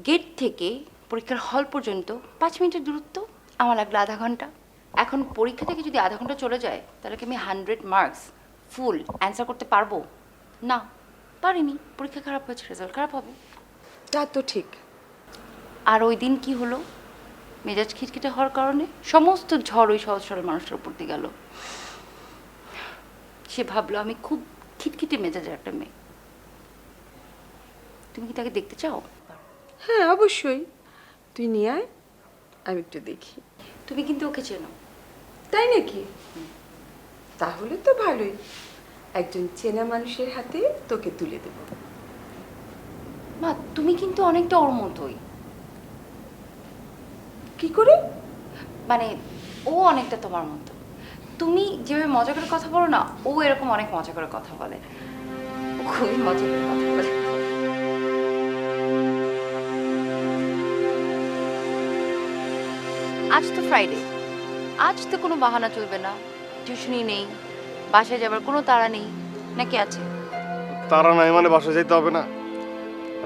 গেট থেকে পরীক্ষার হল পর্যন্ত 5 মিনিটের দূরত্ব, আমার লাগলো আধা ঘন্টা। এখন পরীক্ষা থেকে যদি আধা ঘন্টা চলে যায়, তাহলে কি আমি 100 মার্কস ফুল অ্যান্সার করতে পারবো? না, পারিনি। পরীক্ষা খারাপ হয়েছে, রেজাল্ট খারাপ হবে। তা তো ঠিক। আর ওই দিন কি হলো, মেজাজ খিটখিটে হওয়ার কারণে সমস্ত ঝড় ওই সহজ সরল মানুষটার উপর দিয়ে গেল। সে ভাবলো আমি খুব খিটখিটে মেজাজের একটা মেয়ে। তুমি কি তাকে দেখতে চাও? হ্যাঁ অবশ্যই, তুই নিয়ে আয়, আমি একটু দেখি। তুমি কিন্তু ওকে চেনো। তাই নাকি? তাহলে তো ভালোই, একজন চেনা মানুষের হাতে তোকে তুলে দেব। মা, তুমি কিন্তু অনেকটা ওর মতোই। কি করে? মানে ও অনেকটা তোমার মতো। তুমি যেভাবে মজা করে কথা বলো না, ও এরকম অনেক মজা করে কথা বলে। ও খুবই মজা করে কথা বলে। আজ তো ফ্রাইডে, আজ তো কোনো বাহানা চলবে না। টিউশনি নেই, বাসায় যাবার কোনো তাড়া নেই, নাকি আছে? তারা নাই মানে বাসা যাইতে হবে না?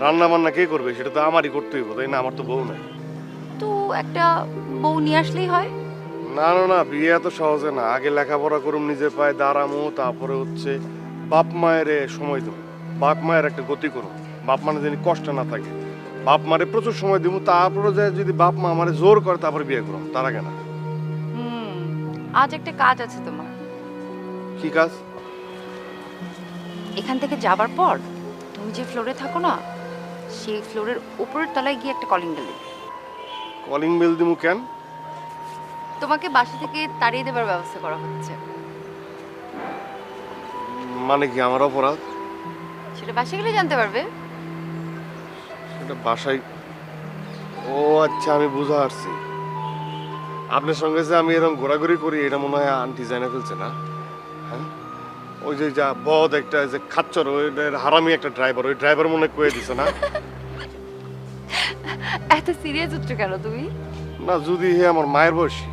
রান্না বান্না কে করবে? সেটা তো আমারই করতে হইব, তাই না? আমার তো বউ নাই। তো একটা বউ নিয়ে আসলেই হয়। না না না, বিয়ে এত সহজে না। আগে লেখাপড়া করুম, নিজের পায়ে দাঁড়ামো, তারপরে হচ্ছে বাপ মায়ের সময় দেবো, বাপ মায়ের একটা গতি করুম, বাপ মানে যেন কষ্ট না থাকে। বাপ মারে প্রচুর সময় দিব, তারপরে যায় যদি বাপ মা আমারে জোর করে তারপরে বিয়ে করুম, তার আগে না। আজ একটা কাজ আছে তোমার। কি কাজ? এখান থেকে যাবার পর তুমি যে ফ্লোরে থাকো না, সেই ফ্লোরের উপরের তলায় গিয়ে একটা কলিং বেল দেবে। কলিং বেল দিমু কেন? তোমাকে বাসা থেকে তাড়িয়ে দেবার ব্যবস্থা করা হচ্ছে। মানে কি আমার অপরাধ? সেটা বাসায় গেলে জানতে পারবে। সেটা বাসায়? ও আচ্ছা, আমি বুঝা পারছি। আপনার সঙ্গে যে আমি এরকম ঘোরাঘুরি করি, এটা মনে হয় আন্টি জানা ফেলছে না? হ্যাঁ, ওই যে যা বদ একটা যে খাচ্চর, ওই হারামি একটা ড্রাইভার, ওই ড্রাইভার মনে কয়ে দিছে না? এত সিরিয়াস হচ্ছ কেন তুমি? না, যদি হে আমার মায়ের বয়সী,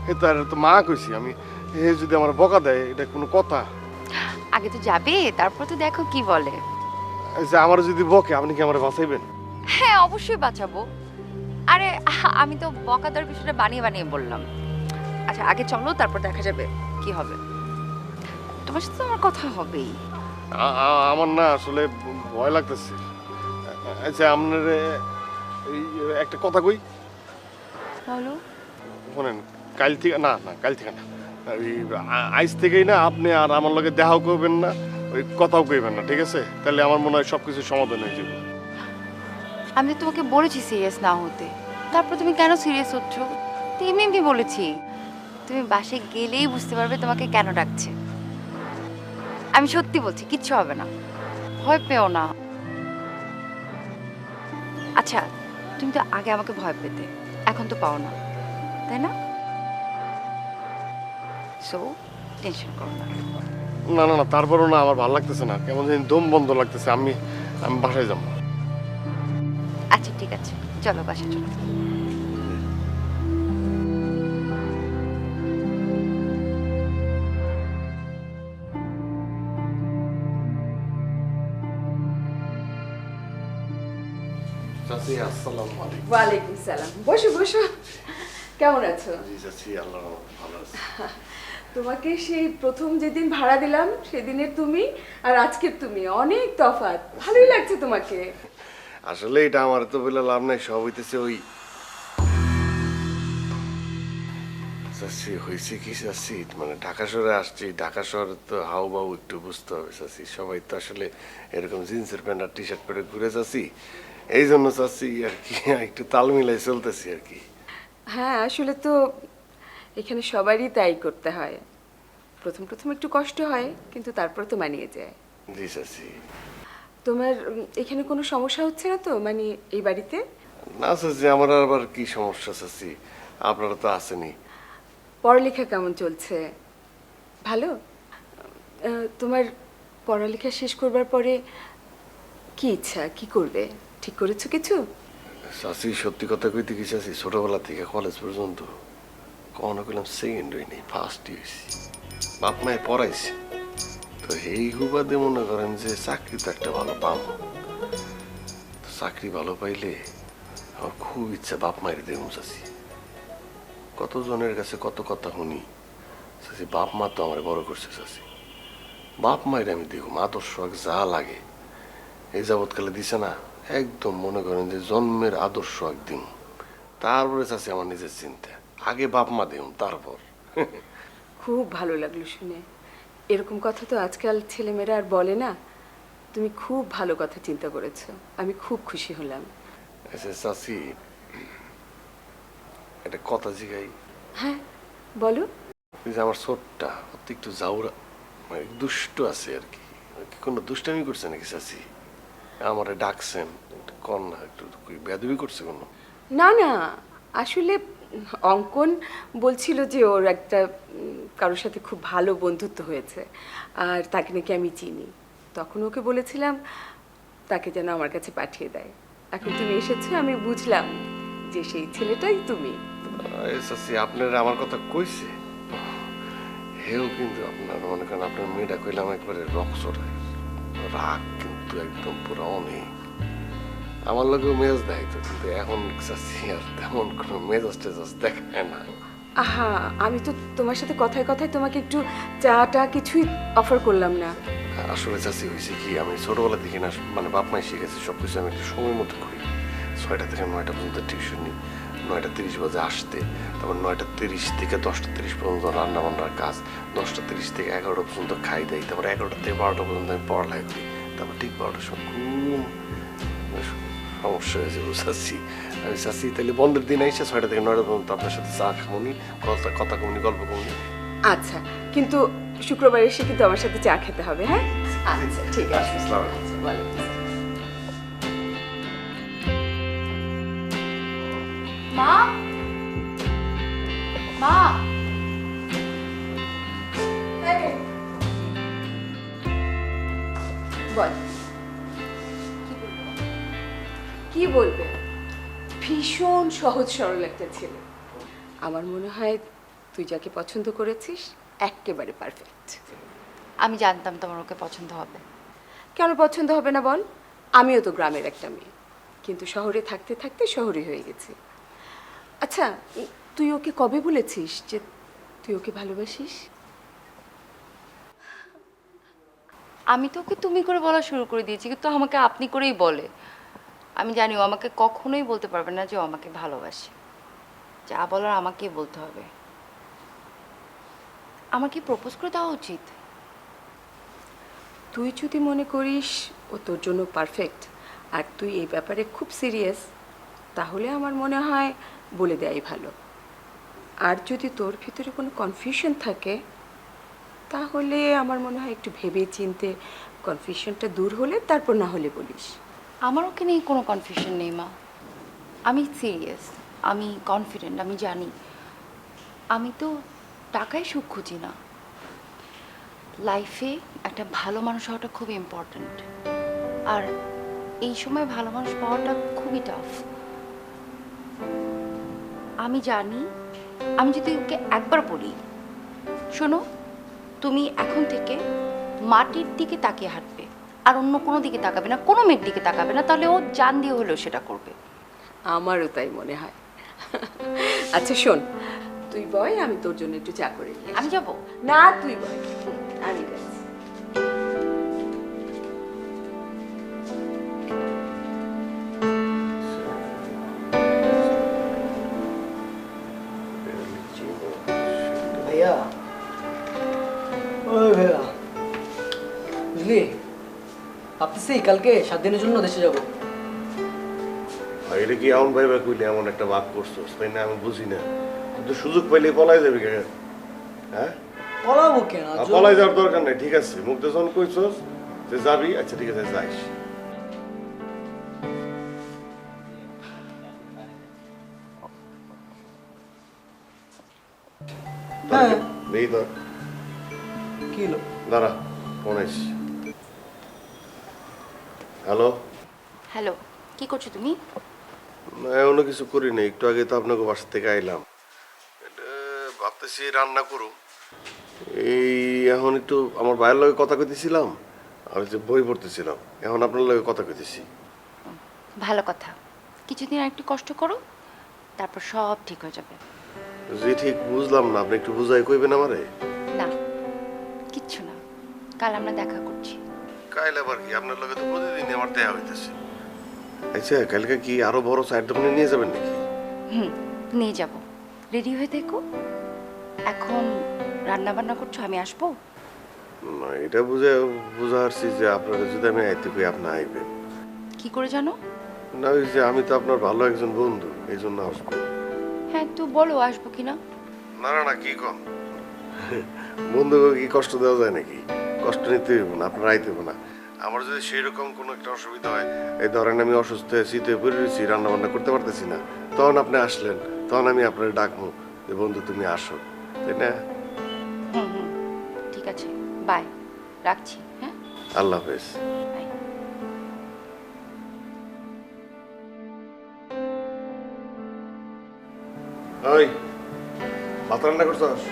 হে তার তো মা কইছি আমি, হে যদি আমার বকা দেয়, এটা কোনো কথা? আগে তো যাবে, তারপর তো দেখো কি বলে। যে আমার যদি বকে, আপনি কি আমার বাঁচাইবেন? হ্যাঁ, অবশ্যই বাঁচাবো। আরে আমি তো বকা দেওয়ার বিষয়টা বানিয়ে বানিয়ে বললাম। আচ্ছা আগে চলো, তারপর দেখা যাবে কি হবে। তোমার সাথে তো আমার কথা হবেই। আমার না আসলে ভয় লাগতেছে। আচ্ছা, আপনার এই একটা কথা কই, বলো। শোনেন, কাল থেকে না না কাল থেকে না, ওই আইস থেকেই না আপনি আর আমার লগে দেখাও করবেন না, ওই কথাও কইবেন না, ঠিক আছে? তাহলে আমার মনে হয় সবকিছু সমাধান হয়ে যাবে। আমি তো তোমাকে বলেছি সিরিয়াস না হতে, তারপর তুমি কেন সিরিয়াস হচ্ছ? তো এমনি এমনি বলেছি। তুমি বাসে গেলেই বুঝতে পারবে তোমাকে কেন ডাকছে। আমি সত্যি বলছি, কিচ্ছু হবে না, ভয় পেও না। আচ্ছা, তুমি তো আগে আমাকে ভয় পেতে, এখন তো পাও না, তাই না? সো টেনশন করো না। না না না, তারপরও না আমার ভালো লাগতেছে না, কেমন যেন দম বন্ধ লাগতেছে। আমি বাসায় যাবো। আচ্ছা ঠিক আছে, চলো বাসায় চলো। চাচি, আসসালামু আলাইকুম। ওয়ালাইকুম সালাম। বসো বসো, কেমন আছো? জি চাচি, আল্লাহর রহমতে ভালো আছি। তোমাকে সেই প্রথম যেদিন ভাড়া দিলাম সেদিনের তুমি আর আজকের তুমি অনেক তফাৎ। ভালোই লাগছে তোমাকে। আসলে এটা আমার তো বলে লাভ নাই, সব হইতেছে ওই চাচি হয়েছে কি চাচি, মানে ঢাকা শহরে আসছি, ঢাকা শহরে তো হাউবাউ একটু বুঝতে হবে চাচি। সবাই তো আসলে এরকম জিন্সের প্যান্ট আর টি শার্ট পরে ঘুরে চাচি, এই জন্য চাচি আর কি একটু তাল মিলাই চলতেছি আর কি। হ্যাঁ, আসলে তো এখানে সবারই তাই করতে হয়। প্রথম প্রথম একটু কষ্ট হয়, কিন্তু তারপর তো মানিয়ে যায়। জি চাচি। তোমার এখানে কোনো সমস্যা হচ্ছে না তো, মানে এই বাড়িতে? না চাচি, আমার আবার কি সমস্যা চাচি, আপনারা তো আসেনি। পড়ালেখা কেমন চলছে? ভালো? তোমার পড়ালেখা শেষ করবার পরে কি ইচ্ছা, কি করবে ঠিক করেছো কিছু? চাচি সত্যি কথা কইতে কি চাচি, ছোটবেলা থেকে কলেজ পর্যন্ত কখনো করলাম সেকেন্ড হয়নি, ফার্স্ট হয়েছি। বাপ মায়ে পড়াইছে তো এই হুবাদে মনে করেন যে চাকরি তো একটা ভালো পাবো। তো চাকরি ভালো পাইলে আমার খুব ইচ্ছা বাপ মায়ের দেখুন চাচি। কতজনের কাছে কত কথা শুনি চাচি, বাপ মা তো আমার বড় করছে চাচি। বাপ মায়ের আমি দেখুন আদর্শ যা লাগে এই যাবৎকালে দিছে না, একদম মনে করেন যে জন্মের আদর্শ একদিন। তারপরে চাচি আমার নিজের চিন্তা, আগে বাপ মা দেখুন তারপর। খুব ভালো লাগলো শুনে। এরকম কথা তো আজকাল ছেলেমেয়েরা আর বলে না। তুমি খুব ভালো কথা চিন্তা করেছো, আমি খুব খুশি হলাম। আচ্ছা চাচি, একটা কথা জিগাই। হ্যাঁ বলো। ওই যে আমার ছোটটা অত একটু জাউরা, মানে দুষ্ট আছে আর কি। কি কোনো দুষ্টামি করছে নাকি চাচি? আমারে ডাকছেন কন্যা একটু বেয়াদবি করছে কোনো? না না, আসলে অঙ্কন বলছিল যে ওর একটা কারোর সাথে খুব ভালো বন্ধুত্ব হয়েছে, আর তাকে নাকি আমি চিনি। তখন ওকে বলেছিলাম তাকে যেন আমার কাছে পাঠিয়ে দেয়। এখন তুমি এসেছো, আমি বুঝলাম যে সেই ছেলেটাই তুমি। চাচি আপনারা আমার কথা কইছে, হেও কিন্তু আপনার মনে করেন আপনার মেয়েটা কইলাম একবারে রক চড়াই, রাগ কিন্তু একদম পুরো অনেক। আমার লোকেও মেজাজ দেয় তো, কিন্তু এখন চাচ্ছি আর তেমন কোনো মেজাজ টেজাজ দেখায় না। আহা, আমি তো তোমার সাথে কথায় কথায় তোমাকে একটু চাটা কিছুই অফার করলাম না। আসলে চাচ্ছি হয়েছে কি, আমি ছোটবেলা থেকে না মানে বাপ মাই শিখেছি সব কিছু আমি একটু সময় মতো করি। 6টা থেকে 9টা পর্যন্ত টিউশন নিই, 9টা 30 বাজে আসতে, তারপর 9টা 30 থেকে 10টা 30 পর্যন্ত রান্না বান্নার কাজ, 10টা 30 থেকে 11টা পর্যন্ত খাই দেয়, তারপর 11টা থেকে 12টা পর্যন্ত আমি পড়ালেখা করি, তারপর ঠিক 12টার সময় ঘুম। সমস্যা হয়েছে বুঝাচ্ছি। আমি চাচ্ছি তাহলে বন্ধের দিন আইসে 6টা থেকে 9টা পর্যন্ত আপনার সাথে চা খামনি, কথা কমনি, গল্প কমনি। আচ্ছা, কিন্তু শুক্রবার এসে কিন্তু আমার সাথে চা খেতে হবে। হ্যাঁ আচ্ছা ঠিক আছে। আসসালামু আলাইকুম। ওয়ালাইকুম আসসালাম। মা, মা, বল কি বলবে? ভীষণ সহজ সরল একটা ছেলে। আমার মনে হয় তুই যাকে পছন্দ করেছিস একেবারে পারফেক্ট। আমি জানতাম তোমার ওকে পছন্দ হবে। কেন পছন্দ হবে না বল? আমিও তো গ্রামের একটা মেয়ে, কিন্তু শহরে থাকতে থাকতে শহরে হয়ে গেছি। আচ্ছা, তুই ওকে কবে বলেছিস যে তুই ওকে ভালোবাসিস? আমি তো ওকে তুমি করে বলা শুরু করে দিয়েছি, কিন্তু আমাকে আপনি করেই বলে। আমি জানি ও আমাকে কখনোই বলতে পারবে না যে ও আমাকে ভালোবাসে। যা বলার আমাকেই বলতে হবে। আমার কি প্রপোজ করে দেওয়া উচিত? তুই যদি মনে করিস ও তোর জন্য পারফেক্ট আর তুই এই ব্যাপারে খুব সিরিয়াস, তাহলে আমার মনে হয় বলে দেয়াই ভালো। আর যদি তোর ভিতরে কোনো কনফিউশন থাকে, তাহলে আমার মনে হয় একটু ভেবে চিনতে কনফিউশনটা দূর হলে তারপর না হলে বলিস। আমার ওকে নিয়ে কোনো কনফিউশন নেই মা। আমি সিরিয়াস, আমি কনফিডেন্ট, আমি জানি। আমি তো টাকায় সুখ খুঁজি না। লাইফে একটা ভালো মানুষ হওয়াটা খুব ইম্পর্ট্যান্ট, আর এই সময় ভালো মানুষ পাওয়াটা খুবই টাফ। আমি জানি আমি যদি ওকে একবার বলি, শোনো তুমি এখন থেকে মাটির দিকে তাকিয়ে হাঁটবে আর অন্য কোনো দিকে তাকাবে না, কোনো মেয়ের দিকে তাকাবে না, তাহলে ও জান দিয়ে হলেও সেটা করবে। আমারও তাই মনে হয়। আচ্ছা শোন, তুই বয়, আমি তোর জন্য একটু চা করে নিয়ে আসি। আমি যাব না, তুই বয়, আমি যাচ্ছি। ভাবতেছি কালকে 7 দিনের জন্য দেশে যাব। আর এটা কি এমন ভাইবা কইলে এমন একটা ভাব করছো তাই না? আমি বুঝি না, কিন্তু সুযোগ পাইলে পলাই যাবে কে? হ্যাঁ, পলাবো কেন? পলাই যাওয়ার দরকার নাই, ঠিক আছে? মুখ যখন কইছস যে যাবি, আচ্ছা ঠিক আছে, যাইস। হ্যাঁ। এই তো কি হলো? দাঁড়া, ফোন আইস। হ্যালো। হ্যালো, কি করছো তুমি? এমনও কিছু করি না, একটু আগে তো আপনাকে বাসা থেকে আইলাম। এটা ভাবতেছি রান্না করু। এই এখন একটু আমার ভাইয়ের লগে কথা কইতেছিলাম, আমি যে বই পড়তেছিলাম, এখন আপনার লগে কথা কইতেছি। ভালো কথা, কিছুদিন আর একটু কষ্ট করো, তারপর সব ঠিক হয়ে যাবে। জি ঠিক বুঝলাম না, আপনি একটু বুঝাই কইবেন আমারে? না, কিচ্ছু না, কাল আমরা দেখা করছি। কাইল আবার কি? আপনার লগে তো প্রতিদিনই আমার দেখা হইতেছে। আচ্ছা, কালকে কি আরো বড় চায়ের দোকানে নিয়ে যাবেন নাকি? নিয়ে যাব, রেডি হয়ে দেখো। এখন রান্না বান্না করছো, আমি আসবো? না, এটা বুঝা পারছি যে আপনারা যদি আমি আইতে কই আপনি আইবেন। কি করে জানো? না, ওই যে আমি তো আপনার ভালো একজন বন্ধু, এই জন্য আসবো। হ্যাঁ, একটু বলো আসবো কিনা। না না না, কি কম বন্ধুকে কি কষ্ট দেওয়া যায় নাকি? কষ্ট নিতে হইব না, আপনার আইতে হইব না। আমার যদি সেই রকম কোনো একটা অসুবিধা হয়, এই ধরেন আমি অসুস্থ হয়ে শীতে পড়ে রয়েছি, রান্না বান্না করতে পারতেছি না, তখন আপনি আসলেন, তখন আমি আপনার ডাকবো যে বন্ধু তুমি আসো, তাই না? ঠিক আছে, বাই, রাখছি। হ্যাঁ, আল্লাহ হাফেজ। বাই। ওই ভাত রান্না করছস?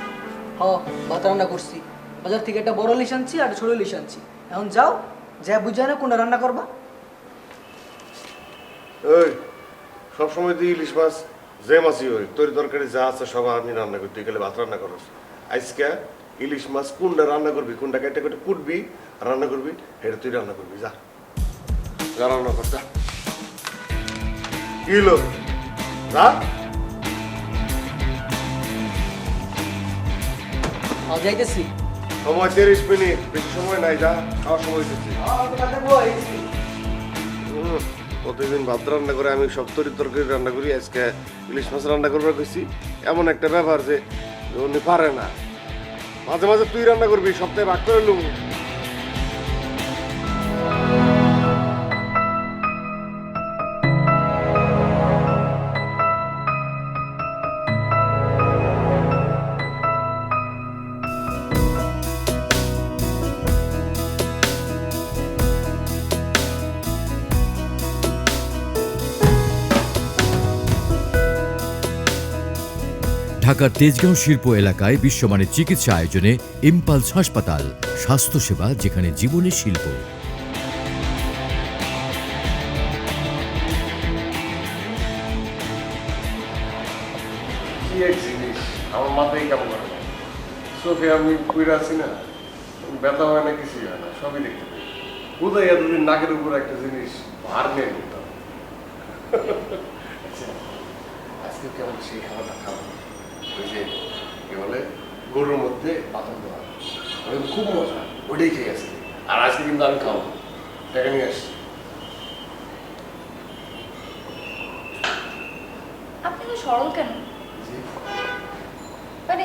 হ, ভাত রান্না করছি। বাজার থেকে একটা বড় ইলিশ আনছি আর একটা ছোট ইলিশ আনছি। এখন যাও, যা বুঝা না কোনটা রান্না করবা। ওই সবসময় তুই ইলিশ মাছ যে মাছই হোক, তোর তরকারি যা আছে সব আমি রান্না করি, তুই গেলে ভাত রান্না করস। আজকে ইলিশ মাছ কোনটা রান্না করবি, কোনটা কেটে কেটে কুটবি রান্না করবি, এটা তুই রান্না করবি। যা যা রান্না কর, যা। কি হলো? যা। যাইতেছি। সময় 30 মিনিট, বেশি সময় নাই, যা, খাওয়ার সময় হয়েছে। প্রতিদিন ভাত রান্না করে আমি সব তরকারি রান্না করি, আজকে ইলিশ মাছ রান্না করবার কইছি। এমন একটা ব্যাপার যে উনি পারে না, মাঝে মাঝে তুই রান্না করবি, সপ্তাহে ভাগ করে লুম। ঢাকার তেজগাঁও শিল্প এলাকায় বিশ্বমানের চিকিৎসা আয়োজনে ইম্পালস হাসপাতাল, স্বাস্থ্যসেবা যেখানে জীবনের শিল্প। কি এক জিনিস, আমার মাথায় কেমন করে না, চোখে আমি পুইরা আছি না, ব্যথা হয় না, কিছুই হয় না, সবই দেখতে পাই। বোধহয় এতদিন নাকের উপর একটা জিনিস ভার নিয়ে নিতাম। আজকে কেমন সেই খাবারটা খাবো, ওই যে কি বলে গরুর মধ্যে পাথর দেওয়া, ওটা খুব মজা, ওইটাই খেয়ে আসছি। আর আজকে কিন্তু আমি খাবো, টাকা নিয়ে আসছি। আপনি তো সরল কেন? মানে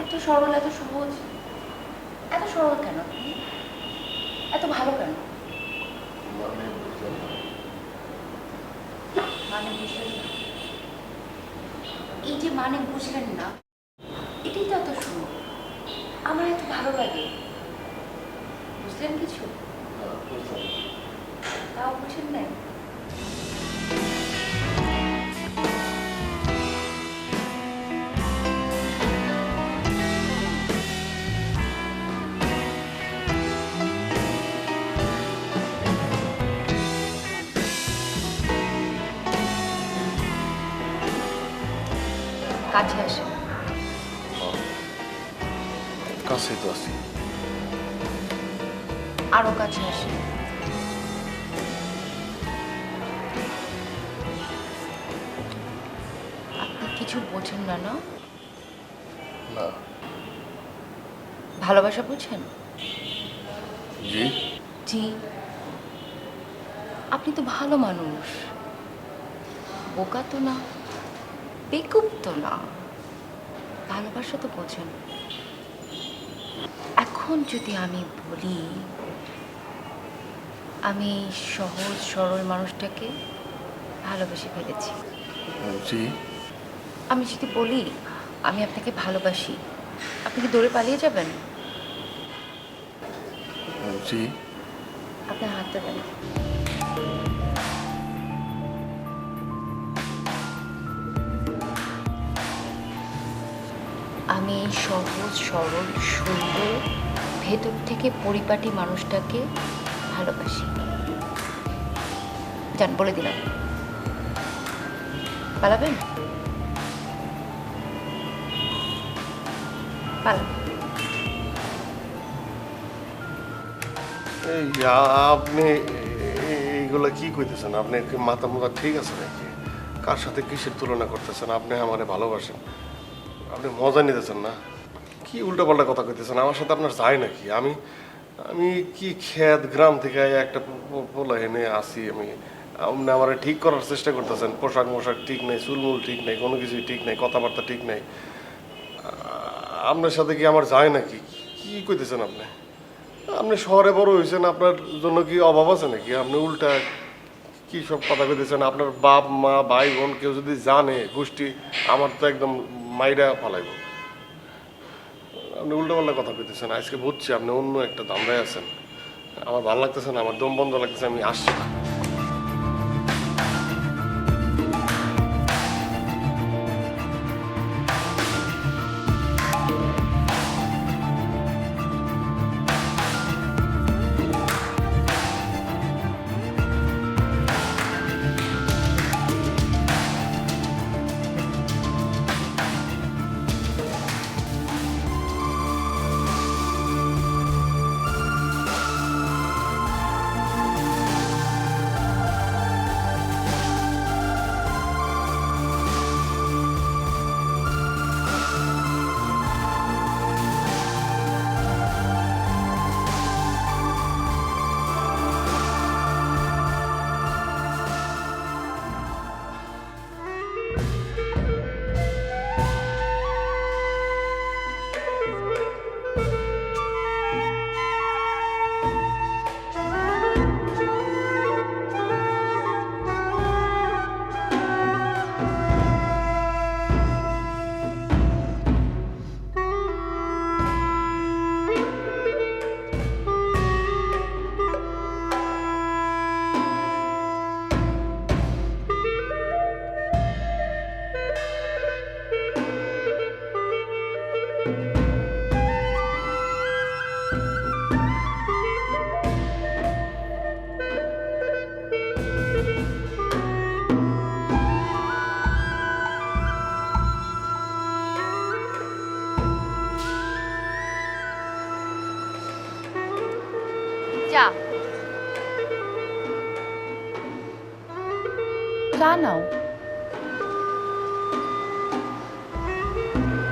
এত সরল, এত সহজ, এত সরল কেন? এত ভালো কেন? মানে বুঝলেন না? এই যে মানে বুঝলেন না, এটাই তো এত সুন্দর, আমার এত ভালো লাগে। বুঝলেন কিছু? তাও বুঝেন না? কাছে আসেন। কাছেই তো আছি। আরো কাছে আসেন। আপনি কিছু বোঝেন না, না? না। ভালোবাসা বুঝেন? জি। জি, আপনি তো ভালো মানুষ, বোকা তো না, বেকুব তো না, ভালোবাসা তো বোঝেন। এখন যদি আমি বলি আমি সহজ সরল মানুষটাকে ভালোবেসে ফেলেছি, জি আমি যদি বলি আমি আপনাকে ভালোবাসি, আপনি কি দৌড়ে পালিয়ে যাবেন? জি আপনার হাতটা দেন। আমি এই সহজ সরল সুন্দর ভেতর থেকে পরিপাটি মানুষটাকে ভালোবাসি। জান, বলে দিলাম। পালাবেন? পালাবেন। এই আপনি এইগুলা কি কইতেছেন? আপনি কি মাথা মাথা ঠিক আছে নাকি? কার সাথে কিসের তুলনা করতেছেন? আপনি আমারে ভালোবাসেন, আপনি মজা নিতেছেন না? কি উল্টাপাল্টা কথা কইতেছেন? আমার সাথে আপনার যায় নাকি? আমি আমি কি খেত গ্রাম থেকে একটা পোলা এনে আসি। আপনি আমার ঠিক করার চেষ্টা করতেছেন। পোশাক মোশাক ঠিক নেই, চুলমুল ঠিক নেই, কোনো কিছুই ঠিক নেই, কথাবার্তা ঠিক নেই। আপনার সাথে কি আমার যায় নাকি? কি কইতেছেন আপনি? আপনি শহরে বড় হয়েছেন, আপনার জন্য কি অভাব আছে নাকি? আপনি উল্টা কি সব কথা কইতেছেন? আপনার বাপ মা ভাই বোন কেউ যদি জানে গোষ্ঠী, আমার তো একদম মাইরা ফালাইব। আপনি উল্টাপাল্টা কথা কইতেছেন। আজকে বুঝছি আপনি অন্য একটা ধান্দায় আছেন। আমার ভালো লাগতেছে না, আমার দম বন্ধ লাগতেছে, আমি আসছি। চা চা নাও,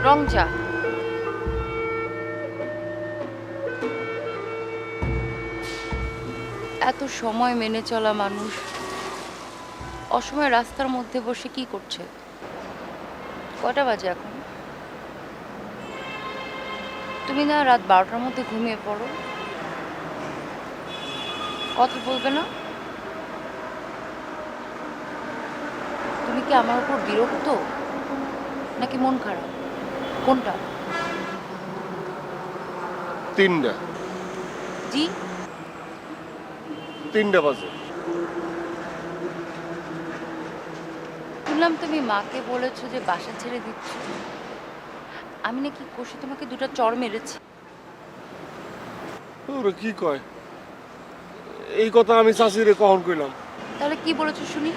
রং চা। এত সময় মেনে চলা মানুষ অসময়ে রাস্তার মধ্যে বসে কি করছে? কটা বাজে এখন? তুমি না রাত 12টার মধ্যে ঘুমিয়ে পড়ো, কথা বলবে না? তুমি কি আমার উপর বিরক্ত নাকি মন খারাপ, কোনটা? 3টা জি 3টা বাজে। শুনলাম তুমি মাকে বলেছো যে বাসা ছেড়ে দিচ্ছ। আমি নাকি কষে তোমাকে 2টা চড় মেরেছি। ওরে কি কয়? এই কথা আমি চাচিরে কখন কইলাম? তাহলে কি বলেছো শুনি?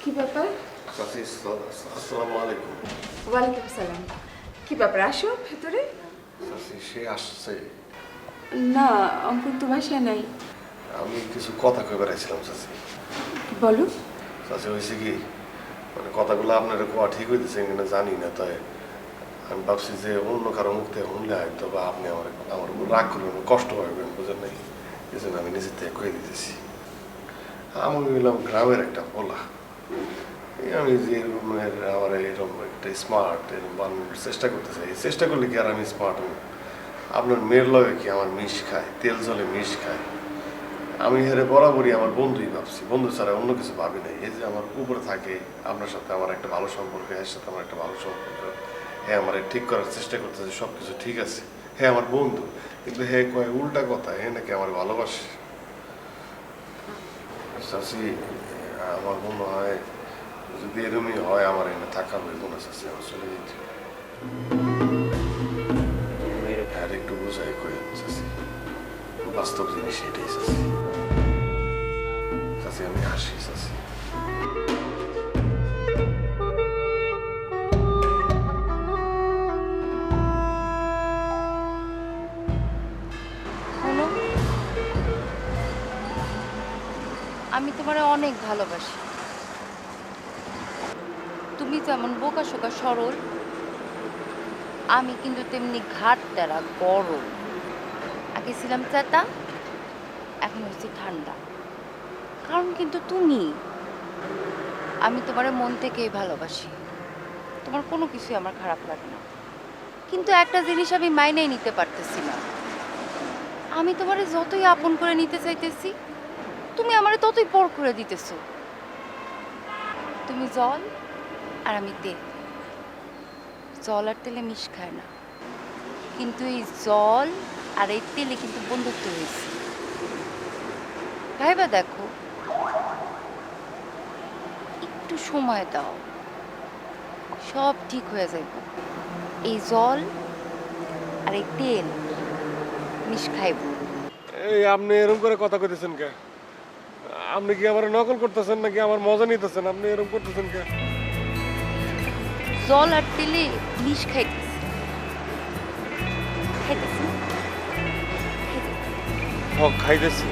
কি ব্যাপার? চাচি আসসালামু আলাইকুম। ওয়ালাইকুম সালাম। কি ব্যাপার, আসো ভেতরে। চাচি সে আসছে। না, অঙ্কুর তো বাসায় নাই। আমি কিছু কথা কয়ে বেড়াইছিলাম চাচি। বলো। চাচি হয়েছে কি, মানে কথাগুলো আপনার কোয়া ঠিক হইতেছে কিনা জানি না, তাই আমি ভাবছি যে অন্য কারো মুখ থেকে শুনলে হয়তো বা আপনি আমার উপর রাগ করবেন, কষ্ট পাবেন, বুঝেন নাই, এই জন্য আমি নিজের থেকে কয়ে দিতেছি। আমি বললাম গ্রামের একটা পোলা, আমি যে এরকমের আমার এরকম একটা স্মার্ট এরকম বানানোর চেষ্টা করতে চাই, চেষ্টা করলে কি আর আমি স্মার্ট হব? আপনার মেয়ের লগে কি আমার মিশ খায়, তেল জলে মিশ খায়। আমি হেরে বরাবরই আমার বন্ধুই ভাবছি, বন্ধু ছাড়া অন্য কিছু ভাবি নাই। এই যে আমার উপরে থাকে, আপনার সাথে আমার একটা ভালো সম্পর্ক, এর সাথে আমার একটা ভালো সম্পর্ক, হ্যাঁ আমার ঠিক করার চেষ্টা করতেছে, সব কিছু ঠিক আছে, হ্যাঁ আমার বন্ধু, কিন্তু হ্যাঁ কয় উল্টা কথা, হ্যাঁ নাকি আমার ভালোবাসে। চাষি আমার মনে হয় যদি এরকমই হয় আমার এখানে থাকা হইব না চাষি, আমার চলে যেতে আর একটু বোঝাই কই চাষি, বাস্তব জিনিস এটাই চাষি। চাষি আমি হাসি চাষি। শোনো, আমি তোমারে অনেক ভালোবাসি। তুমি যেমন বোকা শোকা সরল, আমি কিন্তু তেমনি ঘাট তেরা গরম। আগে ছিলাম চেতা, এখন হচ্ছে ঠান্ডা। কারণ কিন্তু তুমি, আমি তোমারে মন থেকেই ভালোবাসি, তোমার কোনো কিছুই আমার খারাপ লাগে না। কিন্তু একটা জিনিস আমি মাইনেই নিতে পারতেছি না, আমি তোমারে যতই আপন করে নিতে চাইতেছি, তুমি আমারে ততই পর করে দিতেছো। তুমি জল আর আমি তেল, জল আর তেলে মিশ খায় না, কিন্তু এই জল আর এই তেলে কিন্তু বন্ধুত্ব হয়েছে। ভাইবা দেখো, একটু সময় দাও, সব ঠিক হয়ে যাবে। এই জল আর এই তেল মিশ খাইব। এই আপনি এরকম করে কথা কইতেছেন কে? আপনি কি আমার নকল করতেছেন নাকি আমার মজা নিতেছেন? আপনি এরকম করতেছেন কে? জল আর তেলে মিশ খাইতেছি, খাইতেছি, খাইতেছি